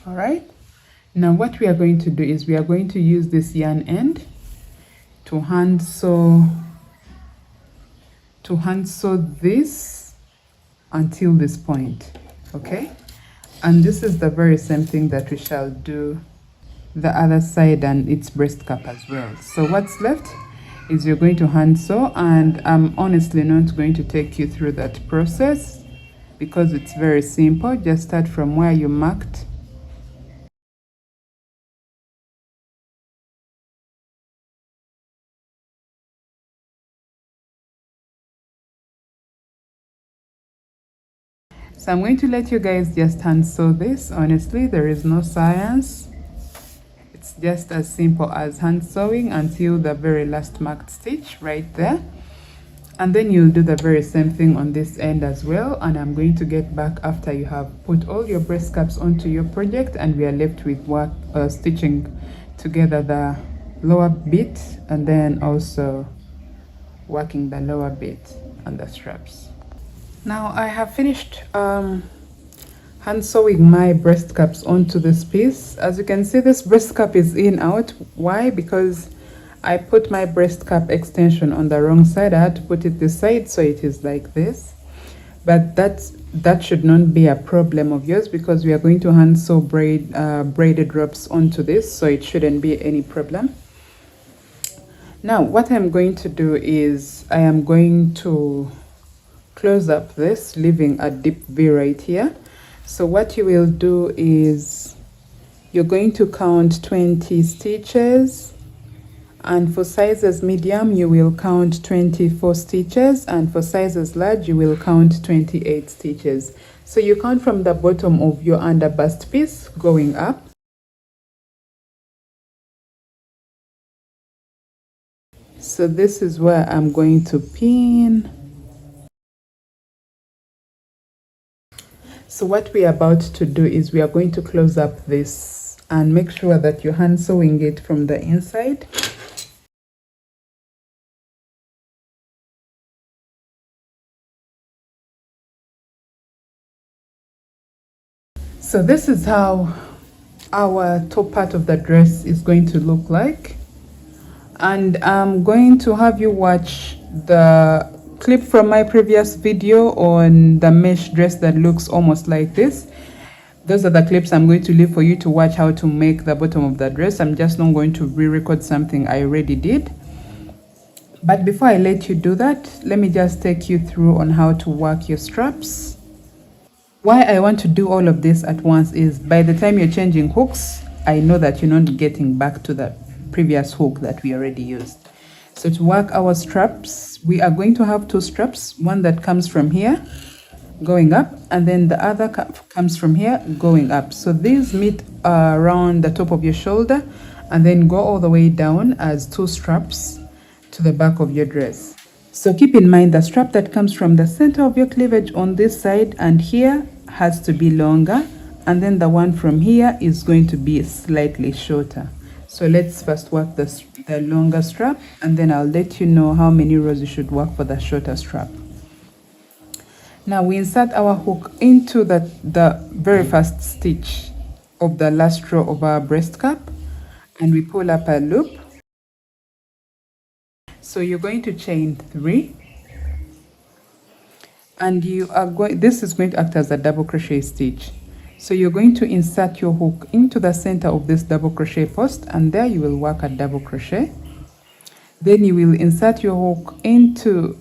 All right, now what we are going to do is we are going to use this yarn end to hand sew this until this point. Okay, and this is the very same thing that we shall do the other side and its breast cup as well. So what's left is you're going to hand sew, and I'm honestly not going to take you through that process because it's very simple. Just start from where you marked. So I'm going to let you guys just hand sew this. Honestly, there is no science. It's just as simple as hand sewing until the very last marked stitch right there. And then you'll do the very same thing on this end as well. And I'm going to get back after you have put all your breast cups onto your project, and we are left with stitching together the lower bit, and then also working the lower bit and the straps. Now I have finished hand sewing my breast cups onto this piece. As you can see, this breast cup is in out. Why? Because I put my breast cup extension on the wrong side. I had to put it this side, so it is like this. But that should not be a problem of yours, because we are going to hand sew braided ropes onto this, so it shouldn't be any problem. Now what I'm going to do is I am going to close up this, leaving a deep V right here. So what you will do is you're going to count 20 stitches, and for sizes medium you will count 24 stitches, and for sizes large you will count 28 stitches. So you count from the bottom of your underbust piece going up. So this is where I'm going to pin. So what we are about to do is we are going to close up this and make sure that you're hand sewing it from the inside. So this is how our top part of the dress is going to look like. And I'm going to have you watch the clip from my previous video on the mesh dress that looks almost like this. Those are the clips I'm going to leave for you to watch how to make the bottom of the dress. I'm just not going to re-record something I already did. But before I let you do that, let me just take you through on how to work your straps. Why I want to do all of this at once is by the time you're changing hooks, I know that you're not getting back to the previous hook that we already used. So to work our straps, we are going to have two straps, one that comes from here going up, and then the other comes from here going up. So these meet around the top of your shoulder and then go all the way down as two straps to the back of your dress. So keep in mind the strap that comes from the center of your cleavage on this side and here has to be longer, and then the one from here is going to be slightly shorter. So let's first work the longer strap, and then I'll let you know how many rows you should work for the shorter strap. Now we insert our hook into the very first stitch of the last row of our breast cap, and we pull up a loop. So you're going to chain 3, and this is going to act as a double crochet stitch. So you're going to insert your hook into the center of this double crochet post, and there you will work a double crochet. Then you will insert your hook into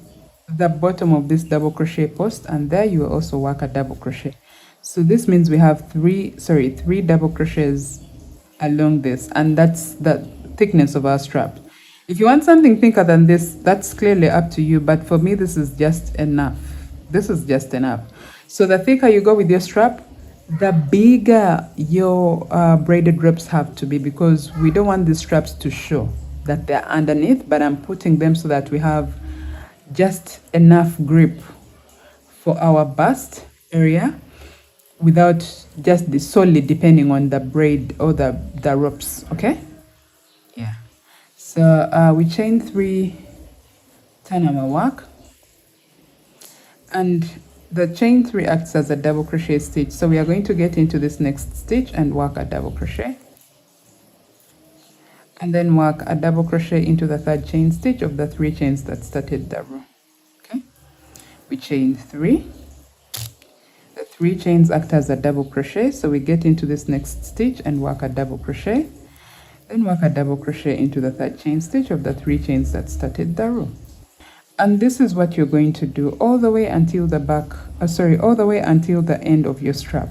the bottom of this double crochet post, and there you will also work a double crochet. So this means we have three double crochets along this, and that's the thickness of our strap. If you want something thicker than this, that's clearly up to you, but for me this is just enough. This is just enough. So the thicker you go with your strap, the bigger your braided ropes have to be, because we don't want these straps to show that they're underneath, but I'm putting them so that we have just enough grip for our bust area without just solely depending on the braid or the ropes. Okay, yeah. So we chain 3, turn our work, and the chain 3 acts as a double crochet stitch. So we are going to get into this next stitch and work a double crochet, and then work a double crochet into the third chain stitch of the 3 chains that started the row. Okay, we chain 3. The 3 chains act as a double crochet, so we get into this next stitch and work a double crochet, then work a double crochet into the third chain stitch of the 3 chains that started the row. And this is what you're going to do all the way until the all the way until the end of your strap.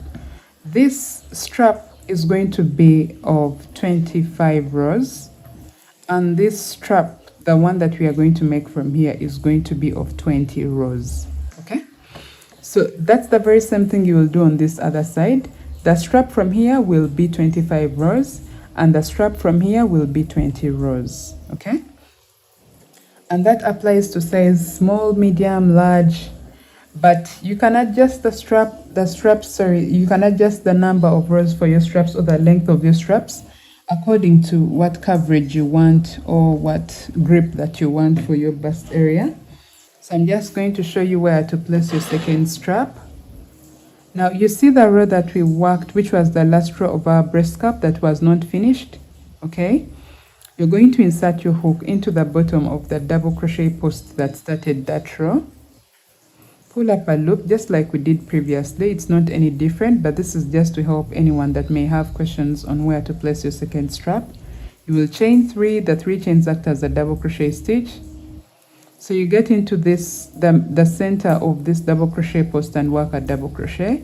This strap is going to be of 25 rows, and this strap, the one that we are going to make from here, is going to be of 20 rows. Okay, so that's the very same thing you will do on this other side. The strap from here will be 25 rows, and the strap from here will be 20 rows. Okay, and that applies to size small, medium, large, but you can adjust you can adjust the number of rows for your straps or the length of your straps according to what coverage you want or what grip that you want for your bust area. So I'm just going to show you where to place your second strap. Now you see the row that we worked, which was the last row of our breast cap that was not finished. Okay, you're going to insert your hook into the bottom of the double crochet post that started that row. Pull up a loop just like we did previously. It's not any different, but this is just to help anyone that may have questions on where to place your second strap. You will chain 3. The 3 chains act as a double crochet stitch. So you get into this the center of this double crochet post and work a double crochet,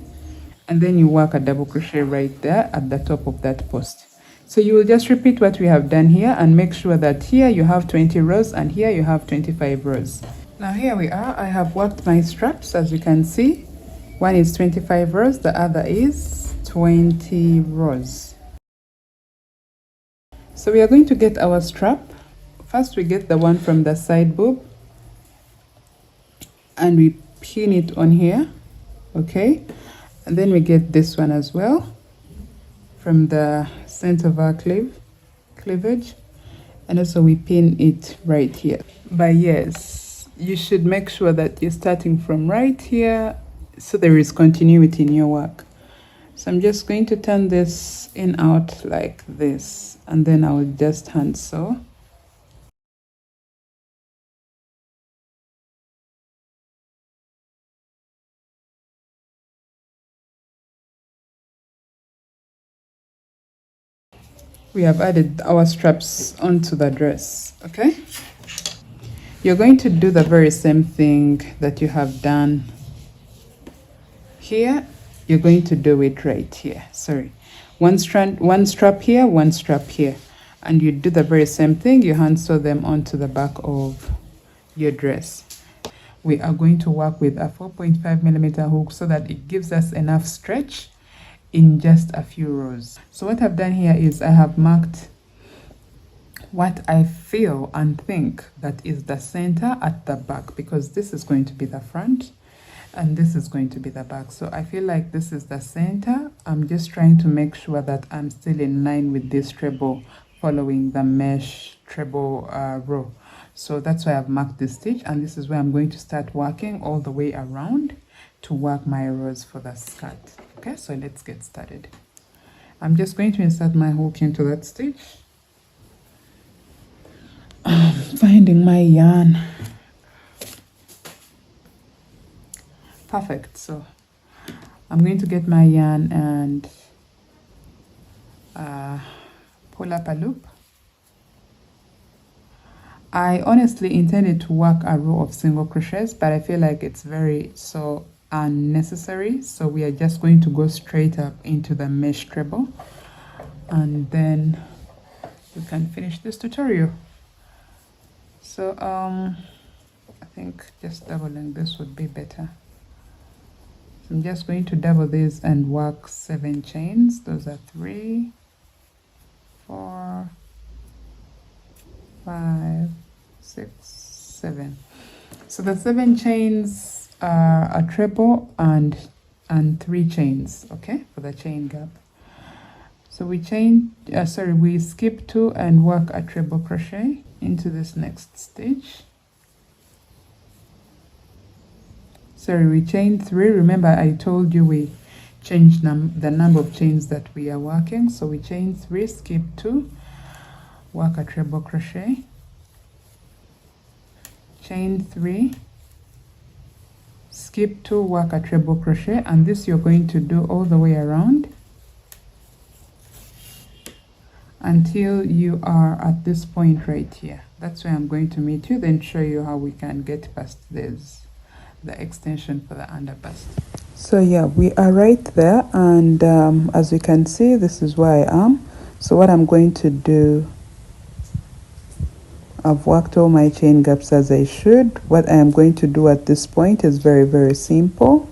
and then you work a double crochet right there at the top of that post. So you will just repeat what we have done here and make sure that here you have 20 rows and here you have 25 rows. Now here we are. I have worked my straps, as you can see. One is 25 rows, the other is 20 rows. So we are going to get our strap. First we get the one from the side boob and we pin it on here. Okay, And then we get this one as well from the center of our cleavage, and also we pin it right here. But yes, you should make sure that you're starting from right here so there is continuity in your work. So I'm just going to turn this in out like this, and then I will just hand sew. We have added our straps onto the dress, okay? You're going to do the very same thing that you have done here. You're going to do it right here. Sorry. One strap here, one strap here. And you do the very same thing. You hand sew them onto the back of your dress. We are going to work with a 4.5mm hook so that it gives us enough stretch in just a few rows. So what I've done here is I have marked what I feel and think that is the center at the back, because this is going to be the front and this is going to be the back. So I feel like this is the center. I'm just trying to make sure that I'm still in line with this treble, following the mesh treble row. So that's why I've marked this stitch, and this is where I'm going to start working all the way around to work my rows for the skirt. Okay, so let's get started. I'm just going to insert my hook into that stitch. Finding my yarn. Perfect. So I'm going to get my yarn and pull up a loop. I honestly intended to work a row of single crochets, but I feel like it's very so unnecessary, so we are just going to go straight up into the mesh treble, and then we can finish this tutorial. So I think just doubling this would be better. So I'm just going to double this and work 7 chains. Those are 3, 4, 5, 6, 7. So the 7 chains are a treble and 3 chains, okay, for the chain gap. So we we skip 2 and work a treble crochet into this next stitch. Sorry, we chain 3. Remember I told you we changed the number of chains that we are working. So we chain 3, skip 2, work a treble crochet, chain 3, skip 2, work a treble crochet, and this you're going to do all the way around until you are at this point right here. That's where I'm going to meet you, then show you how we can get past this, the extension for the underbust. So yeah, we are right there, and as you can see, this is where I am. So what I'm going to do, I've worked all my chain gaps as I should. What I am going to do at this point is very, very simple.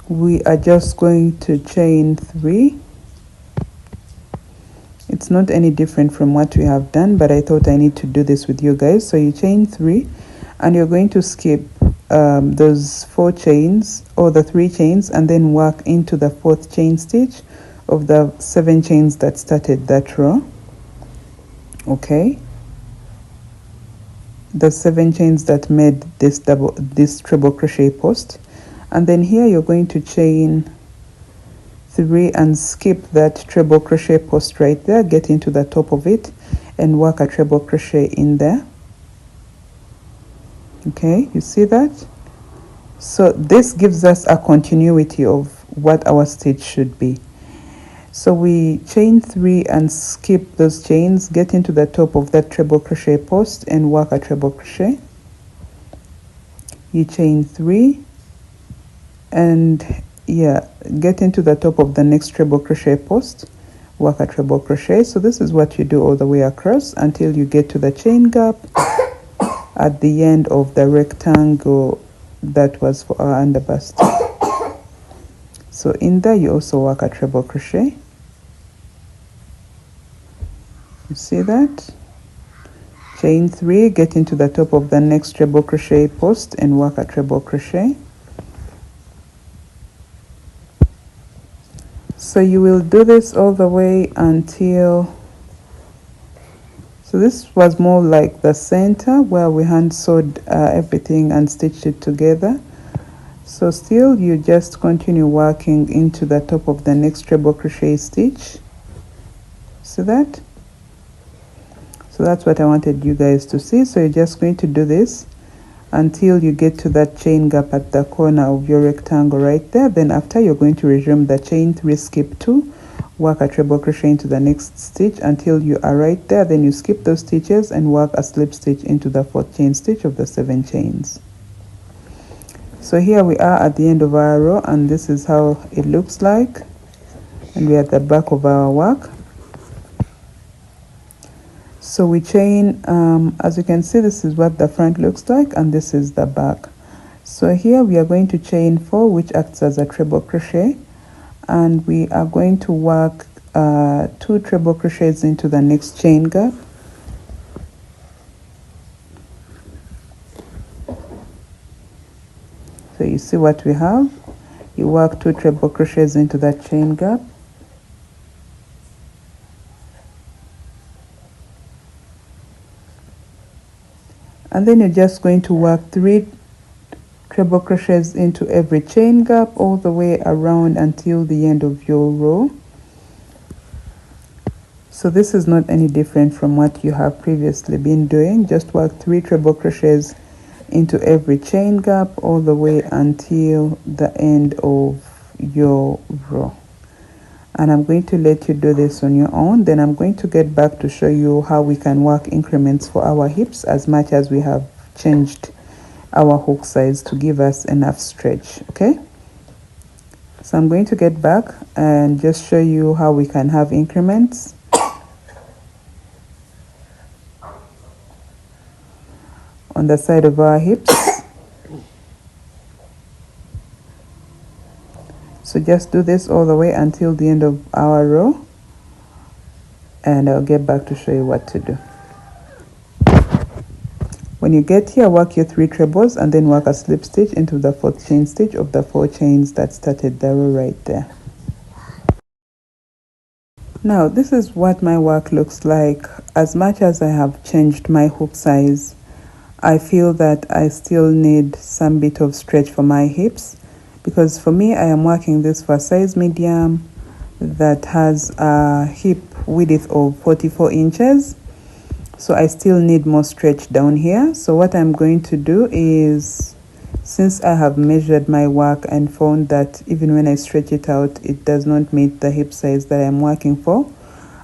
We are just going to chain 3. It's not any different from what we have done, but I thought I need to do this with you guys. So you chain 3 and you're going to skip those 4 chains or the 3 chains, and then work into the 4th chain stitch of the 7 chains that started that row. Okay, the 7 chains that made this treble crochet post, and then here you're going to chain 3 and skip that treble crochet post right there, get into the top of it and work a treble crochet in there. Okay, you see that? So this gives us a continuity of what our stitch should be. So we chain 3 and skip those chains, get into the top of that treble crochet post and work a treble crochet. You chain 3 and yeah, get into the top of the next treble crochet post, work a treble crochet. So this is what you do all the way across until you get to the chain gap at the end of the rectangle that was for our underbust. So in there you also work a treble crochet. You see that? Chain 3, get into the top of the next treble crochet post and work a treble crochet. So you will do this all the way until, so this was more like the center where we hand sewed everything and stitched it together. So still you just continue working into the top of the next treble crochet stitch. See that? So that's what I wanted you guys to see. So you're just going to do this until you get to that chain gap at the corner of your rectangle right there. Then after, you're going to resume the chain 3, skip 2, work a treble crochet into the next stitch until you are right there. Then you skip those stitches and work a slip stitch into the 4th chain stitch of the 7 chains. So here we are at the end of our row, and this is how it looks like, and we're at the back of our work. So we chain, as you can see, this is what the front looks like, and this is the back. So here we are going to chain 4, which acts as a treble crochet, and we are going to work 2 treble crochets into the next chain gap. So you see what we have. You work 2 treble crochets into that chain gap. And then you're just going to work 3 treble crochets into every chain gap all the way around until the end of your row. So this is not any different from what you have previously been doing. Just work 3 treble crochets into every chain gap all the way until the end of your row. And I'm going to let you do this on your own. Then I'm going to get back to show you how we can work increments for our hips, as much as we have changed our hook size to give us enough stretch. Okay, so I'm going to get back and just show you how we can have increments. On the side of our hips. So just do this all the way until the end of our row, and I'll get back to show you what to do. When you get here, work your 3 trebles and then work a slip stitch into the 4th chain stitch of the 4 chains that started the row right there. Now this is what my work looks like. As much as I have changed my hook size, I feel that I still need some bit of stretch for my hips, because for me, I am working this for size medium that has a hip width of 44 inches. So I still need more stretch down here. So what I'm going to do is, since I have measured my work and found that even when I stretch it out, it does not meet the hip size that I'm working for.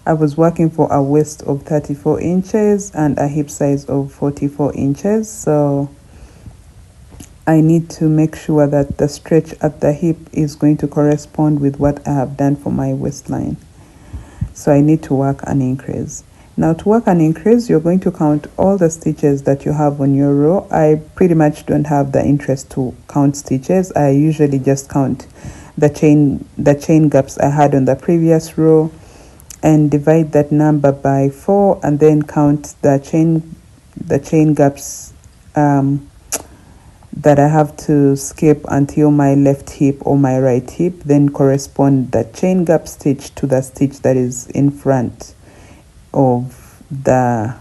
I was working for a waist of 34 inches and a hip size of 44 inches. So I need to make sure that the stretch at the hip is going to correspond with what I have done for my waistline. So I need to work an increase. Now to work an increase, you're going to count all the stitches that you have on your row. I pretty much don't have the interest to count stitches. I usually just count the chain gaps I had on the previous row and divide that number by 4, and then count the chain gaps that I have to skip until my left hip or my right hip, then correspond the chain gap stitch to the stitch that is in front of that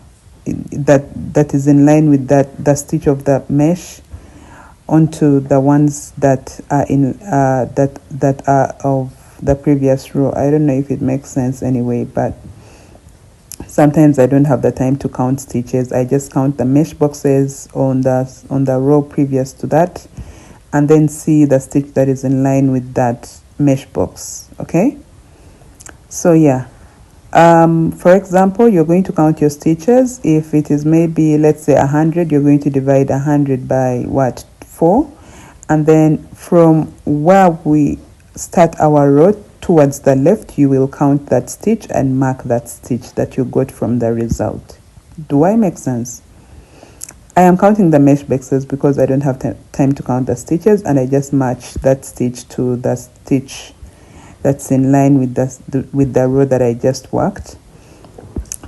is in line with the stitch of the mesh onto the ones that are in that are of the previous row. I don't know if it makes sense anyway, but sometimes I don't have the time to count stitches. I just count the mesh boxes on the row previous to that, and then see the stitch that is in line with that mesh box. Okay, so yeah, for example, you're going to count your stitches. If it is maybe, let's say 100, you're going to divide 100 by 4, and then from where we start our row towards the left, you will count that stitch and mark that stitch that you got from the result. Do I make sense? I am counting the mesh boxes because I don't have time to count the stitches, and I just match that stitch to the stitch that's in line with the row that I just worked.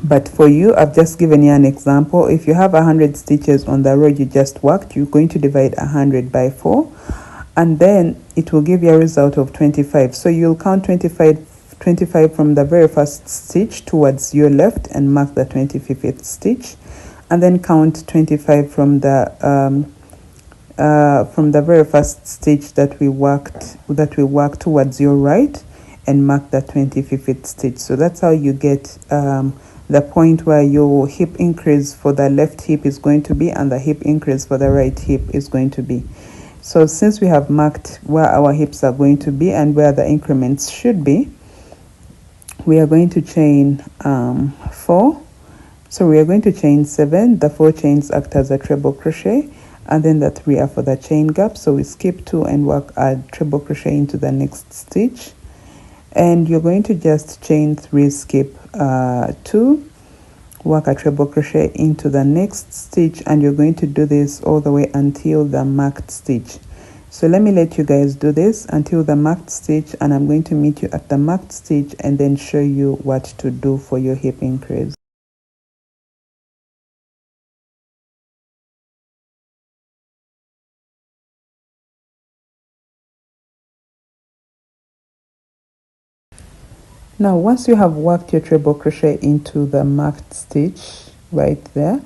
But for you, I've just given you an example. If you have 100 stitches on the row you just worked, you're going to divide 100 by 4, and then it will give you a result of 25. So you'll count 25 from the very first stitch towards your left and mark the 25th stitch, and then count 25 from the very first stitch that we worked towards your right and mark the 25th stitch. So that's how you get the point where your hip increase for the left hip is going to be and the hip increase for the right hip is going to be. So since we have marked where our hips are going to be and where the increments should be, we are going to chain 4. So we are going to chain 7. The 4 chains act as a treble crochet, and then the 3 are for the chain gap. So we skip 2 and work a treble crochet into the next stitch, and you're going to just chain 3, skip 2, work a treble crochet into the next stitch, and you're going to do this all the way until the marked stitch. So let me let you guys do this until the marked stitch, and I'm going to meet you at the marked stitch and then show you what to do for your hip increase. Now once you have worked your treble crochet into the marked stitch right there,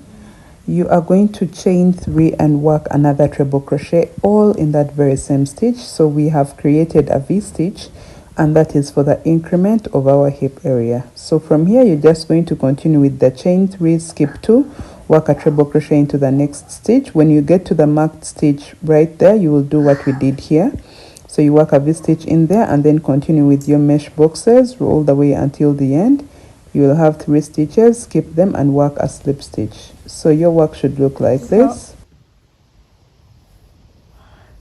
you are going to chain 3 and work another treble crochet all in that very same stitch. So we have created a V-stitch, and that is for the increment of our hip area. So from here you're just going to continue with the chain 3, skip 2, work a treble crochet into the next stitch. When you get to the marked stitch right there, you will do what we did here. So you work a V-stitch in there and then continue with your mesh boxes all the way until the end. You will have 3 stitches, skip them and work a slip stitch. So your work should look like this.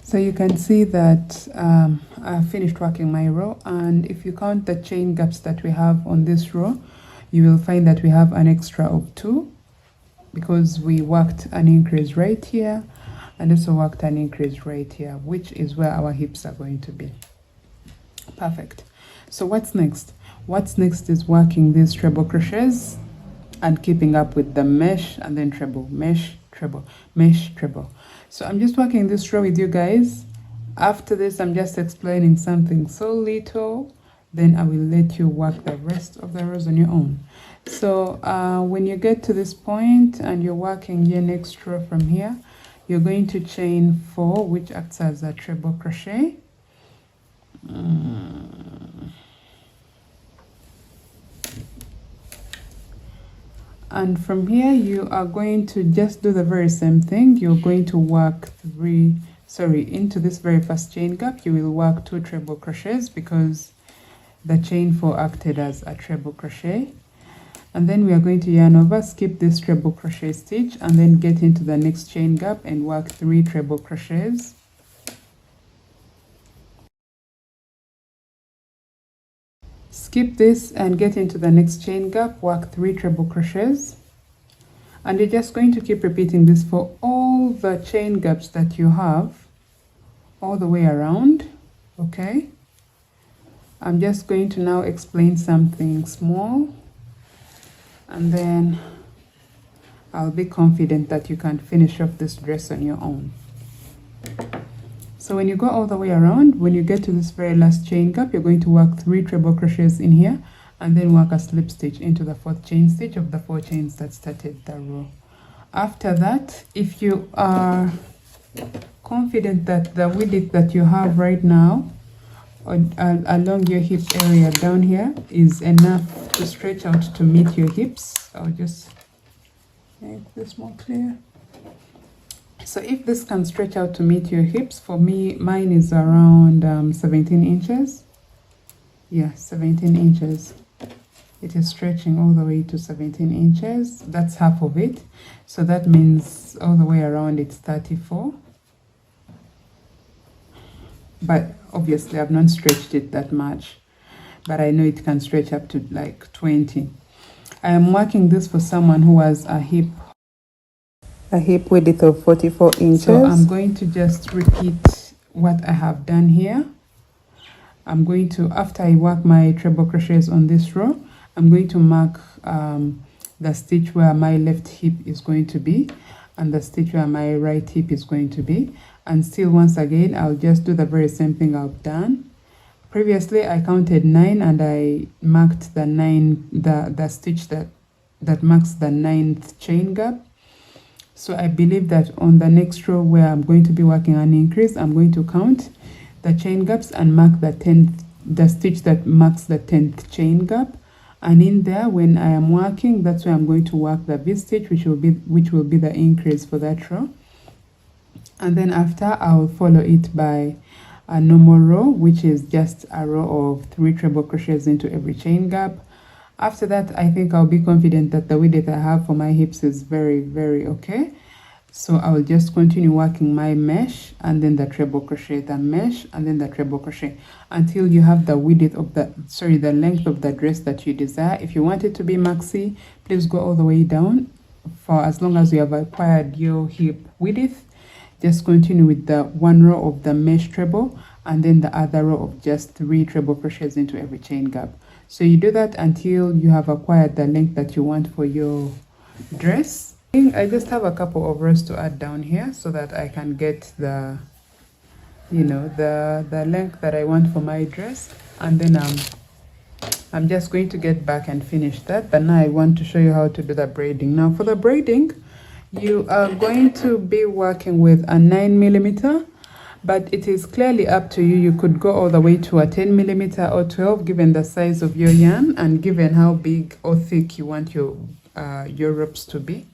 So you can see that I finished working my row, and if you count the chain gaps that we have on this row, you will find that we have an extra of 2 because we worked an increase right here and also worked an increase right here, which is where our hips are going to be. Perfect. So what's next? What's next is working these treble crochets and keeping up with the mesh and then treble, mesh, treble, mesh, treble. So I'm just working this row with you guys. After this, I'm just explaining something so little, then I will let you work the rest of the rows on your own. So when you get to this point and you're working your next row from here, you're going to chain 4, which acts as a treble crochet. And from here you are going to just do the very same thing. You're going to work into this very first chain gap you will work 2 treble crochets because the chain 4 acted as a treble crochet, and then we are going to yarn over, skip this treble crochet stitch, and then get into the next chain gap and work 3 treble crochets. Skip this and get into the next chain gap, work 3 treble crochets, and you're just going to keep repeating this for all the chain gaps that you have all the way around. Okay, I'm just going to now explain something small, and then I'll be confident that you can finish off this dress on your own. So when you go all the way around, when you get to this very last chain gap, you're going to work 3 treble crochets in here and then work a slip stitch into the 4th chain stitch of the 4 chains that started the row. After that, if you are confident that the width that you have right now along your hip area down here is enough to stretch out to meet your hips, I'll just make this more clear. So if this can stretch out to meet your hips, for me, mine is around 17 inches. Yeah, 17 inches. It is stretching all the way to 17 inches. That's half of it. So that means all the way around it's 34. But obviously I've not stretched it that much. But I know it can stretch up to like 20. I am marking this for someone who has a hip width of 44 inches. So I'm going to just repeat what I have done here. I'm going to, after I work my treble crochets on this row, I'm going to mark the stitch where my left hip is going to be and the stitch where my right hip is going to be. and still once again I'll just do the very same thing I've done previously. I counted 9 and I marked the stitch that marks the 9th chain gap. So I believe that on the next row where I'm going to be working an increase, I'm going to count the chain gaps and mark the stitch that marks the 10th chain gap. And in there, when I am working, that's where I'm going to work the V stitch, which will be the increase for that row. And then after, I'll follow it by a normal row, which is just a row of 3 treble crochets into every chain gap. After that, I think I'll be confident that the width that I have for my hips is very, very okay. So I'll just continue working my mesh and then the treble crochet, the mesh and then the treble crochet until you have the width of the length of the dress that you desire. If you want it to be maxi, please go all the way down. For as long as you have acquired your hip width, just continue with the 1 row of the mesh treble and then the other row of just 3 treble crochets into every chain gap. So you do that until you have acquired the length that you want for your dress. I just have a couple of rows to add down here so that I can get the length that I want for my dress, and then I'm just going to get back and finish that. But now I want to show you how to do the braiding. Now for the braiding, you are going to be working with a 9mm, but it is clearly up to you. You could go all the way to a 10mm or 12, given the size of your yarn and given how big or thick you want your ropes to be.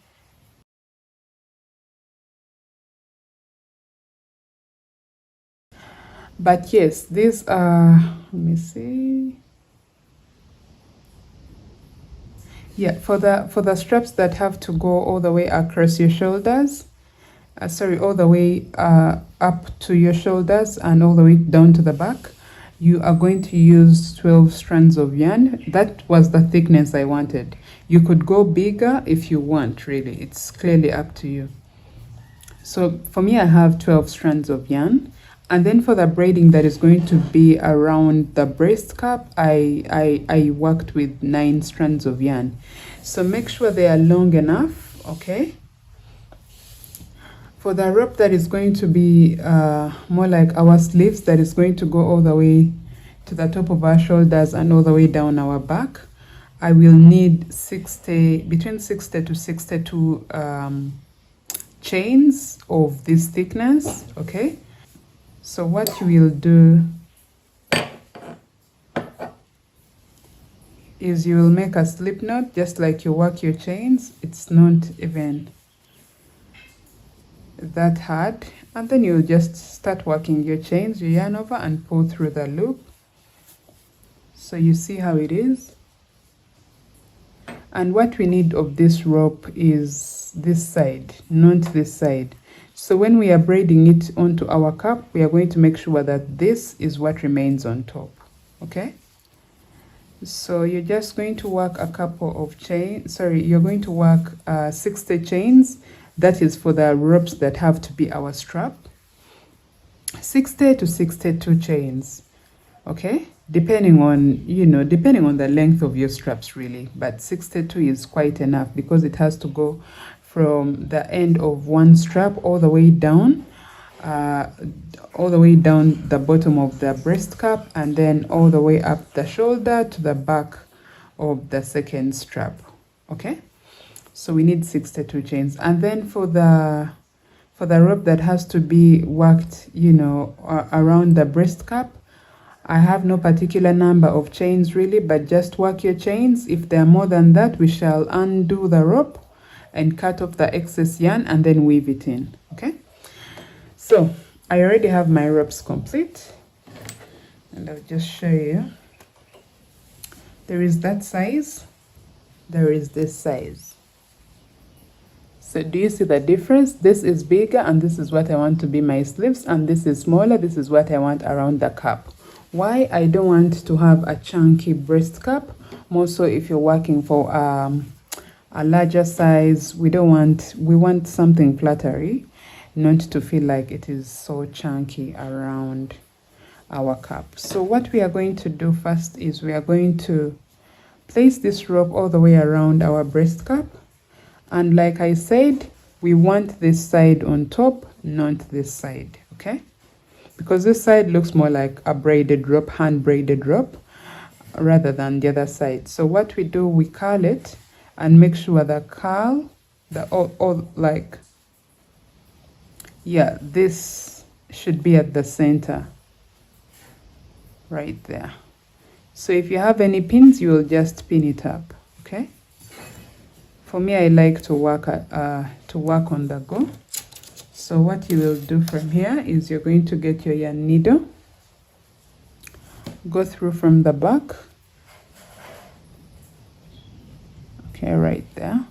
But yes, these are, let me see. Yeah, for the straps that have to go all the way across your shoulders, all the way up to your shoulders and all the way down to the back, you are going to use 12 strands of yarn. That was the thickness I wanted. You could go bigger if you want, really. It's clearly up to you. So for me, I have 12 strands of yarn. And then for the braiding that is going to be around the breast cup, I worked with 9 strands of yarn. So make sure they are long enough, okay? For the rope that is going to be more like our sleeves, that is going to go all the way to the top of our shoulders and all the way down our back, I will need between 60 to 62 chains of this thickness, okay? So what you will do is you will make a slip knot just like you work your chains. It's not even that hard. And then you'll just start working your chains, you yarn over and pull through the loop. So you see how it is. And what we need of this rope is this side, not this side. So when we are braiding it onto our cup, we are going to make sure that this is what remains on top, okay? So you're just going to work a couple of chains, you're going to work 60 chains. That is for the ropes that have to be our strap. 60 to 62 chains, okay? Depending on the length of your straps, really. But 62 is quite enough because it has to go from the end of one strap all the way down the bottom of the breast cup, and then all the way up the shoulder to the back of the second strap, okay? So we need 62 chains. And then for the rope that has to be worked around the breast cup, I have no particular number of chains really, but just work your chains. If there are more than that, we shall undo the rope and cut off the excess yarn and then weave it in, okay? So I already have my ropes complete, and I'll just show you. There is that size, there is this size. So do you see the difference? This is bigger and this is what I want to be my sleeves, and this is smaller, this is what I want around the cup. Why? I don't want to have a chunky breast cup. More so if you're working for a larger size, we want something flattery, not to feel like it is so chunky around our cup. So what we are going to do first is we are going to place this rope all the way around our breast cup, and like I said, we want this side on top, not this side, okay? Because this side looks more like a braided rope, hand braided rope, rather than the other side. So what we do, we curl it and make sure the curl, all like, yeah, this should be at the center, right there. So if you have any pins, you will just pin it up, okay? For me, I like to work on the go. So what you will do from here is you're going to get your yarn needle, go through from the back, okay, right there.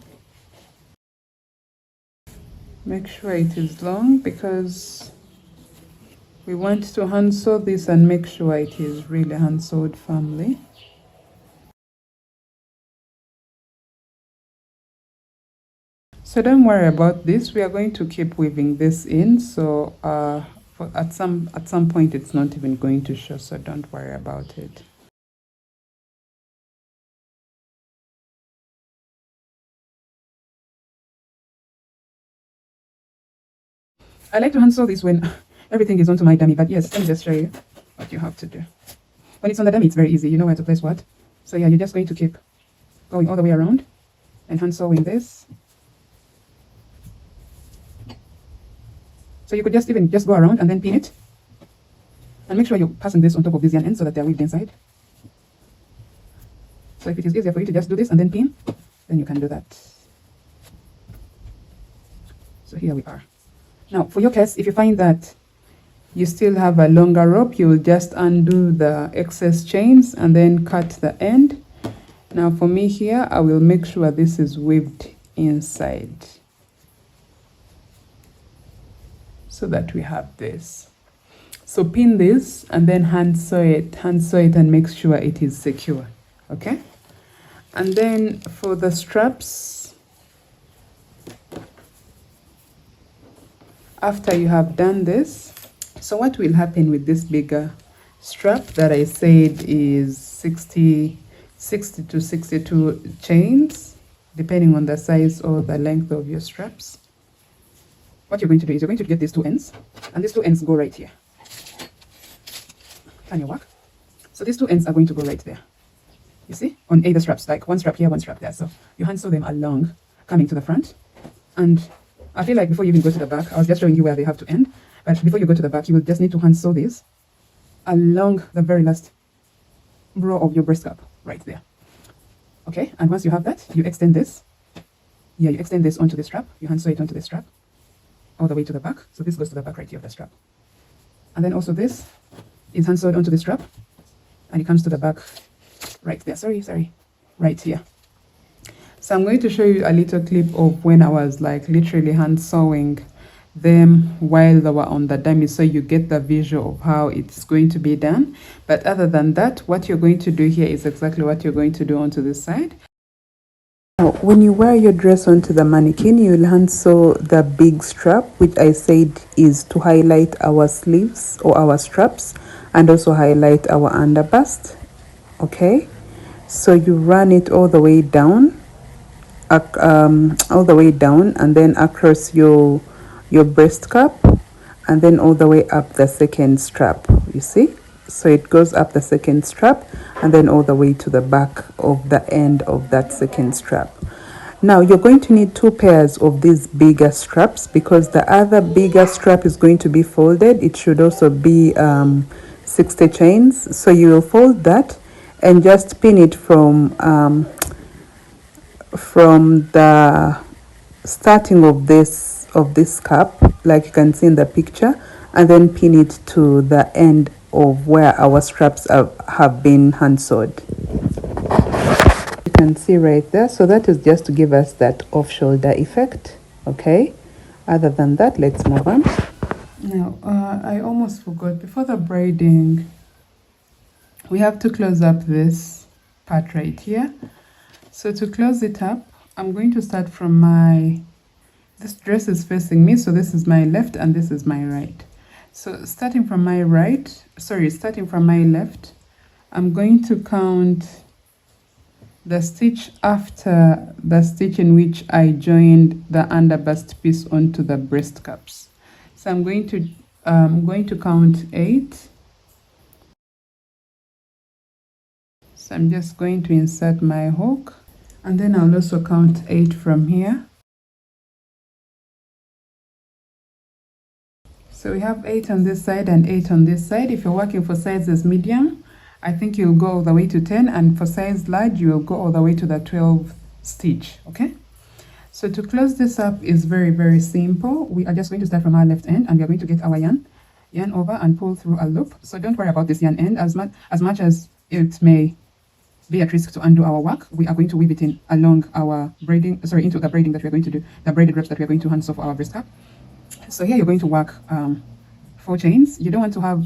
Make sure it is long because we want to hand sew this and make sure it is really hand sewed firmly. So don't worry about this. We are going to keep weaving this in. So at some point it's not even going to show. So don't worry about it. I like to hand sew this when everything is onto my dummy. But yes, let me just show you what you have to do. When it's on the dummy, it's very easy. You know where to place what. So yeah, you're just going to keep going all the way around and hand sewing this. So you could just even go around and then pin it. And make sure you're passing this on top of these yarn ends so that they're weaved inside. So if it is easier for you to just do this and then pin, then you can do that. So here we are. Now for your case, if you find that you still have a longer rope, you will just undo the excess chains and then cut the end. Now for me here, I will make sure this is weaved inside, so that we have this. So pin this and then hand sew it and make sure it is secure, okay? And then for the straps, after you have done this, so what will happen with this bigger strap that I said is 60 to 62 chains, depending on the size or the length of your straps. What you're going to do is you're going to get these two ends, and these two ends go right here. Can you work? So these two ends are going to go right there. You see? On either straps, like one strap here, one strap there. So you hand sew them along, coming to the front. And I feel like before you even go to the back, I was just showing you where they have to end. But before you go to the back, you will just need to hand sew this along the very last row of your breast cup, right there. Okay? And once you have that, you extend this. Yeah, you extend this onto the strap. You hand sew it onto the strap, all the way to the back. So this goes to the back right here of the strap. And then also this is hand sewed onto the strap, and it comes to the back right there. Sorry, right here. So I'm going to show you a little clip of when I was like literally hand sewing them while they were on the dummy, so you get the visual of how it's going to be done. But other than that, what you're going to do here is exactly what you're going to do onto this side. Now, when you wear your dress onto the mannequin, you'll hand sew the big strap, which I said is to highlight our sleeves or our straps and also highlight our underbust. Okay, so you run it all the way down, and then across your breast cup, and then all the way up the second strap. You see? So it goes up the second strap and then all the way to the back of the end of that second strap. Now you're going to need two pairs of these bigger straps because the other bigger strap is going to be folded. It should also be 60 chains. So you will fold that and just pin it from the starting of this cup, like you can see in the picture, and then pin it to the end of where our straps have been hand sewed. You can see right there. So that is just to give us that off shoulder effect. Okay, other than that, let's move on. Now I almost forgot, before the braiding we have to close up this part right here. So to close it up, I'm going to start from this dress is facing me, so this is my left and this is my right. So starting from my left, I'm going to count the stitch after the stitch in which I joined the underbust piece onto the breast cups. So I'm going to count 8. So I'm just going to insert my hook, and then I'll also count 8 from here. So we have 8 on this side and 8 on this side. If you're working for sizes medium, I think you'll go all the way to 10, and for size large, you will go all the way to the 12th stitch, okay? So to close this up is very, very simple. We are just going to start from our left end, and we are going to get our yarn over and pull through a loop. So don't worry about this yarn end. As much as it may be at risk to undo our work, we are going to weave it in along our braiding, into the braiding that we're going to do, the braided ropes that we're going to hand sew for our breast cap. So here you're going to work 4 chains. You don't want to have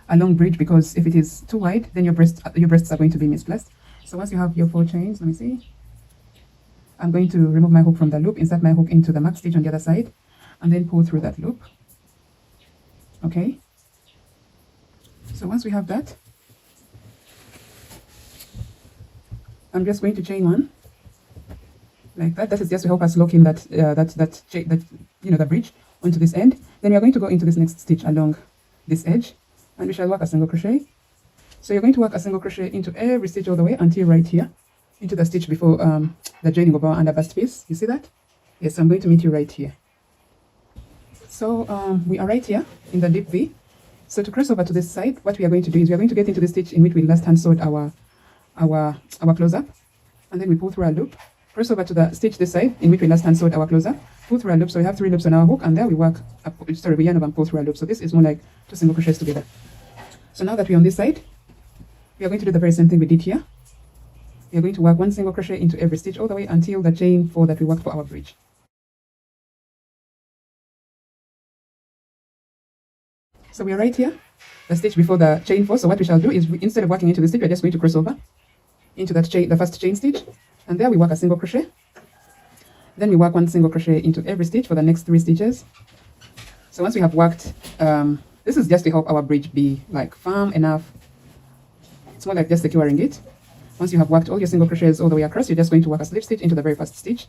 a long bridge, because if it is too wide, then your breasts are going to be misplaced. So once you have your 4 chains, let me see. I'm going to remove my hook from the loop, insert my hook into the mark stitch on the other side, and then pull through that loop. Okay. So once we have that, I'm just going to chain 1 like that. That is just to help us lock in that the bridge onto this end. Then we are going to go into this next stitch along this edge, and we shall work a single crochet. So you're going to work a single crochet into every stitch all the way until right here, into the stitch before the joining of our underbust piece. You see that? Yes, I'm going to meet you right here. So we are right here in the deep V. So to cross over to this side, what we are going to do is we are going to get into the stitch in which we last hand sewed our close up, and then we pull through a loop, cross over to the stitch this side in which we last hand sewed our close up, pull through a loop. So we have 3 loops on our hook, and there we work we yarn over and pull through a loop. So this is more like 2 single crochets together. So now that we're on this side, we are going to do the very same thing we did here. We are going to work 1 single crochet into every stitch all the way until the chain 4 that we worked for our bridge. So we are right here, the stitch before the chain 4. So what we shall do is, instead of working into the stitch, we're just going to cross over into that chain, the first chain stitch, and there we work a single crochet. Then we work 1 single crochet into every stitch for the next 3 stitches. So once we have worked, this is just to help our bridge be like firm enough. It's more like just securing it. Once you have worked all your single crochets all the way across, you're just going to work a slip stitch into the very first stitch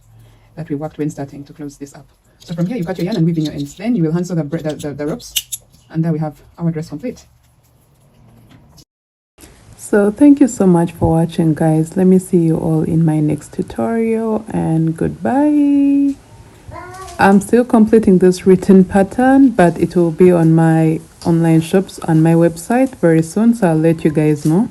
that we worked when starting to close this up. So from here, you cut your yarn and weave in your ends. Then you will hand sew the ropes, and there we have our dress complete. So thank you so much for watching, guys. Let me see you all in my next tutorial, and goodbye. I'm still completing this written pattern, but it will be on my online shops on my website very soon, so I'll let you guys know.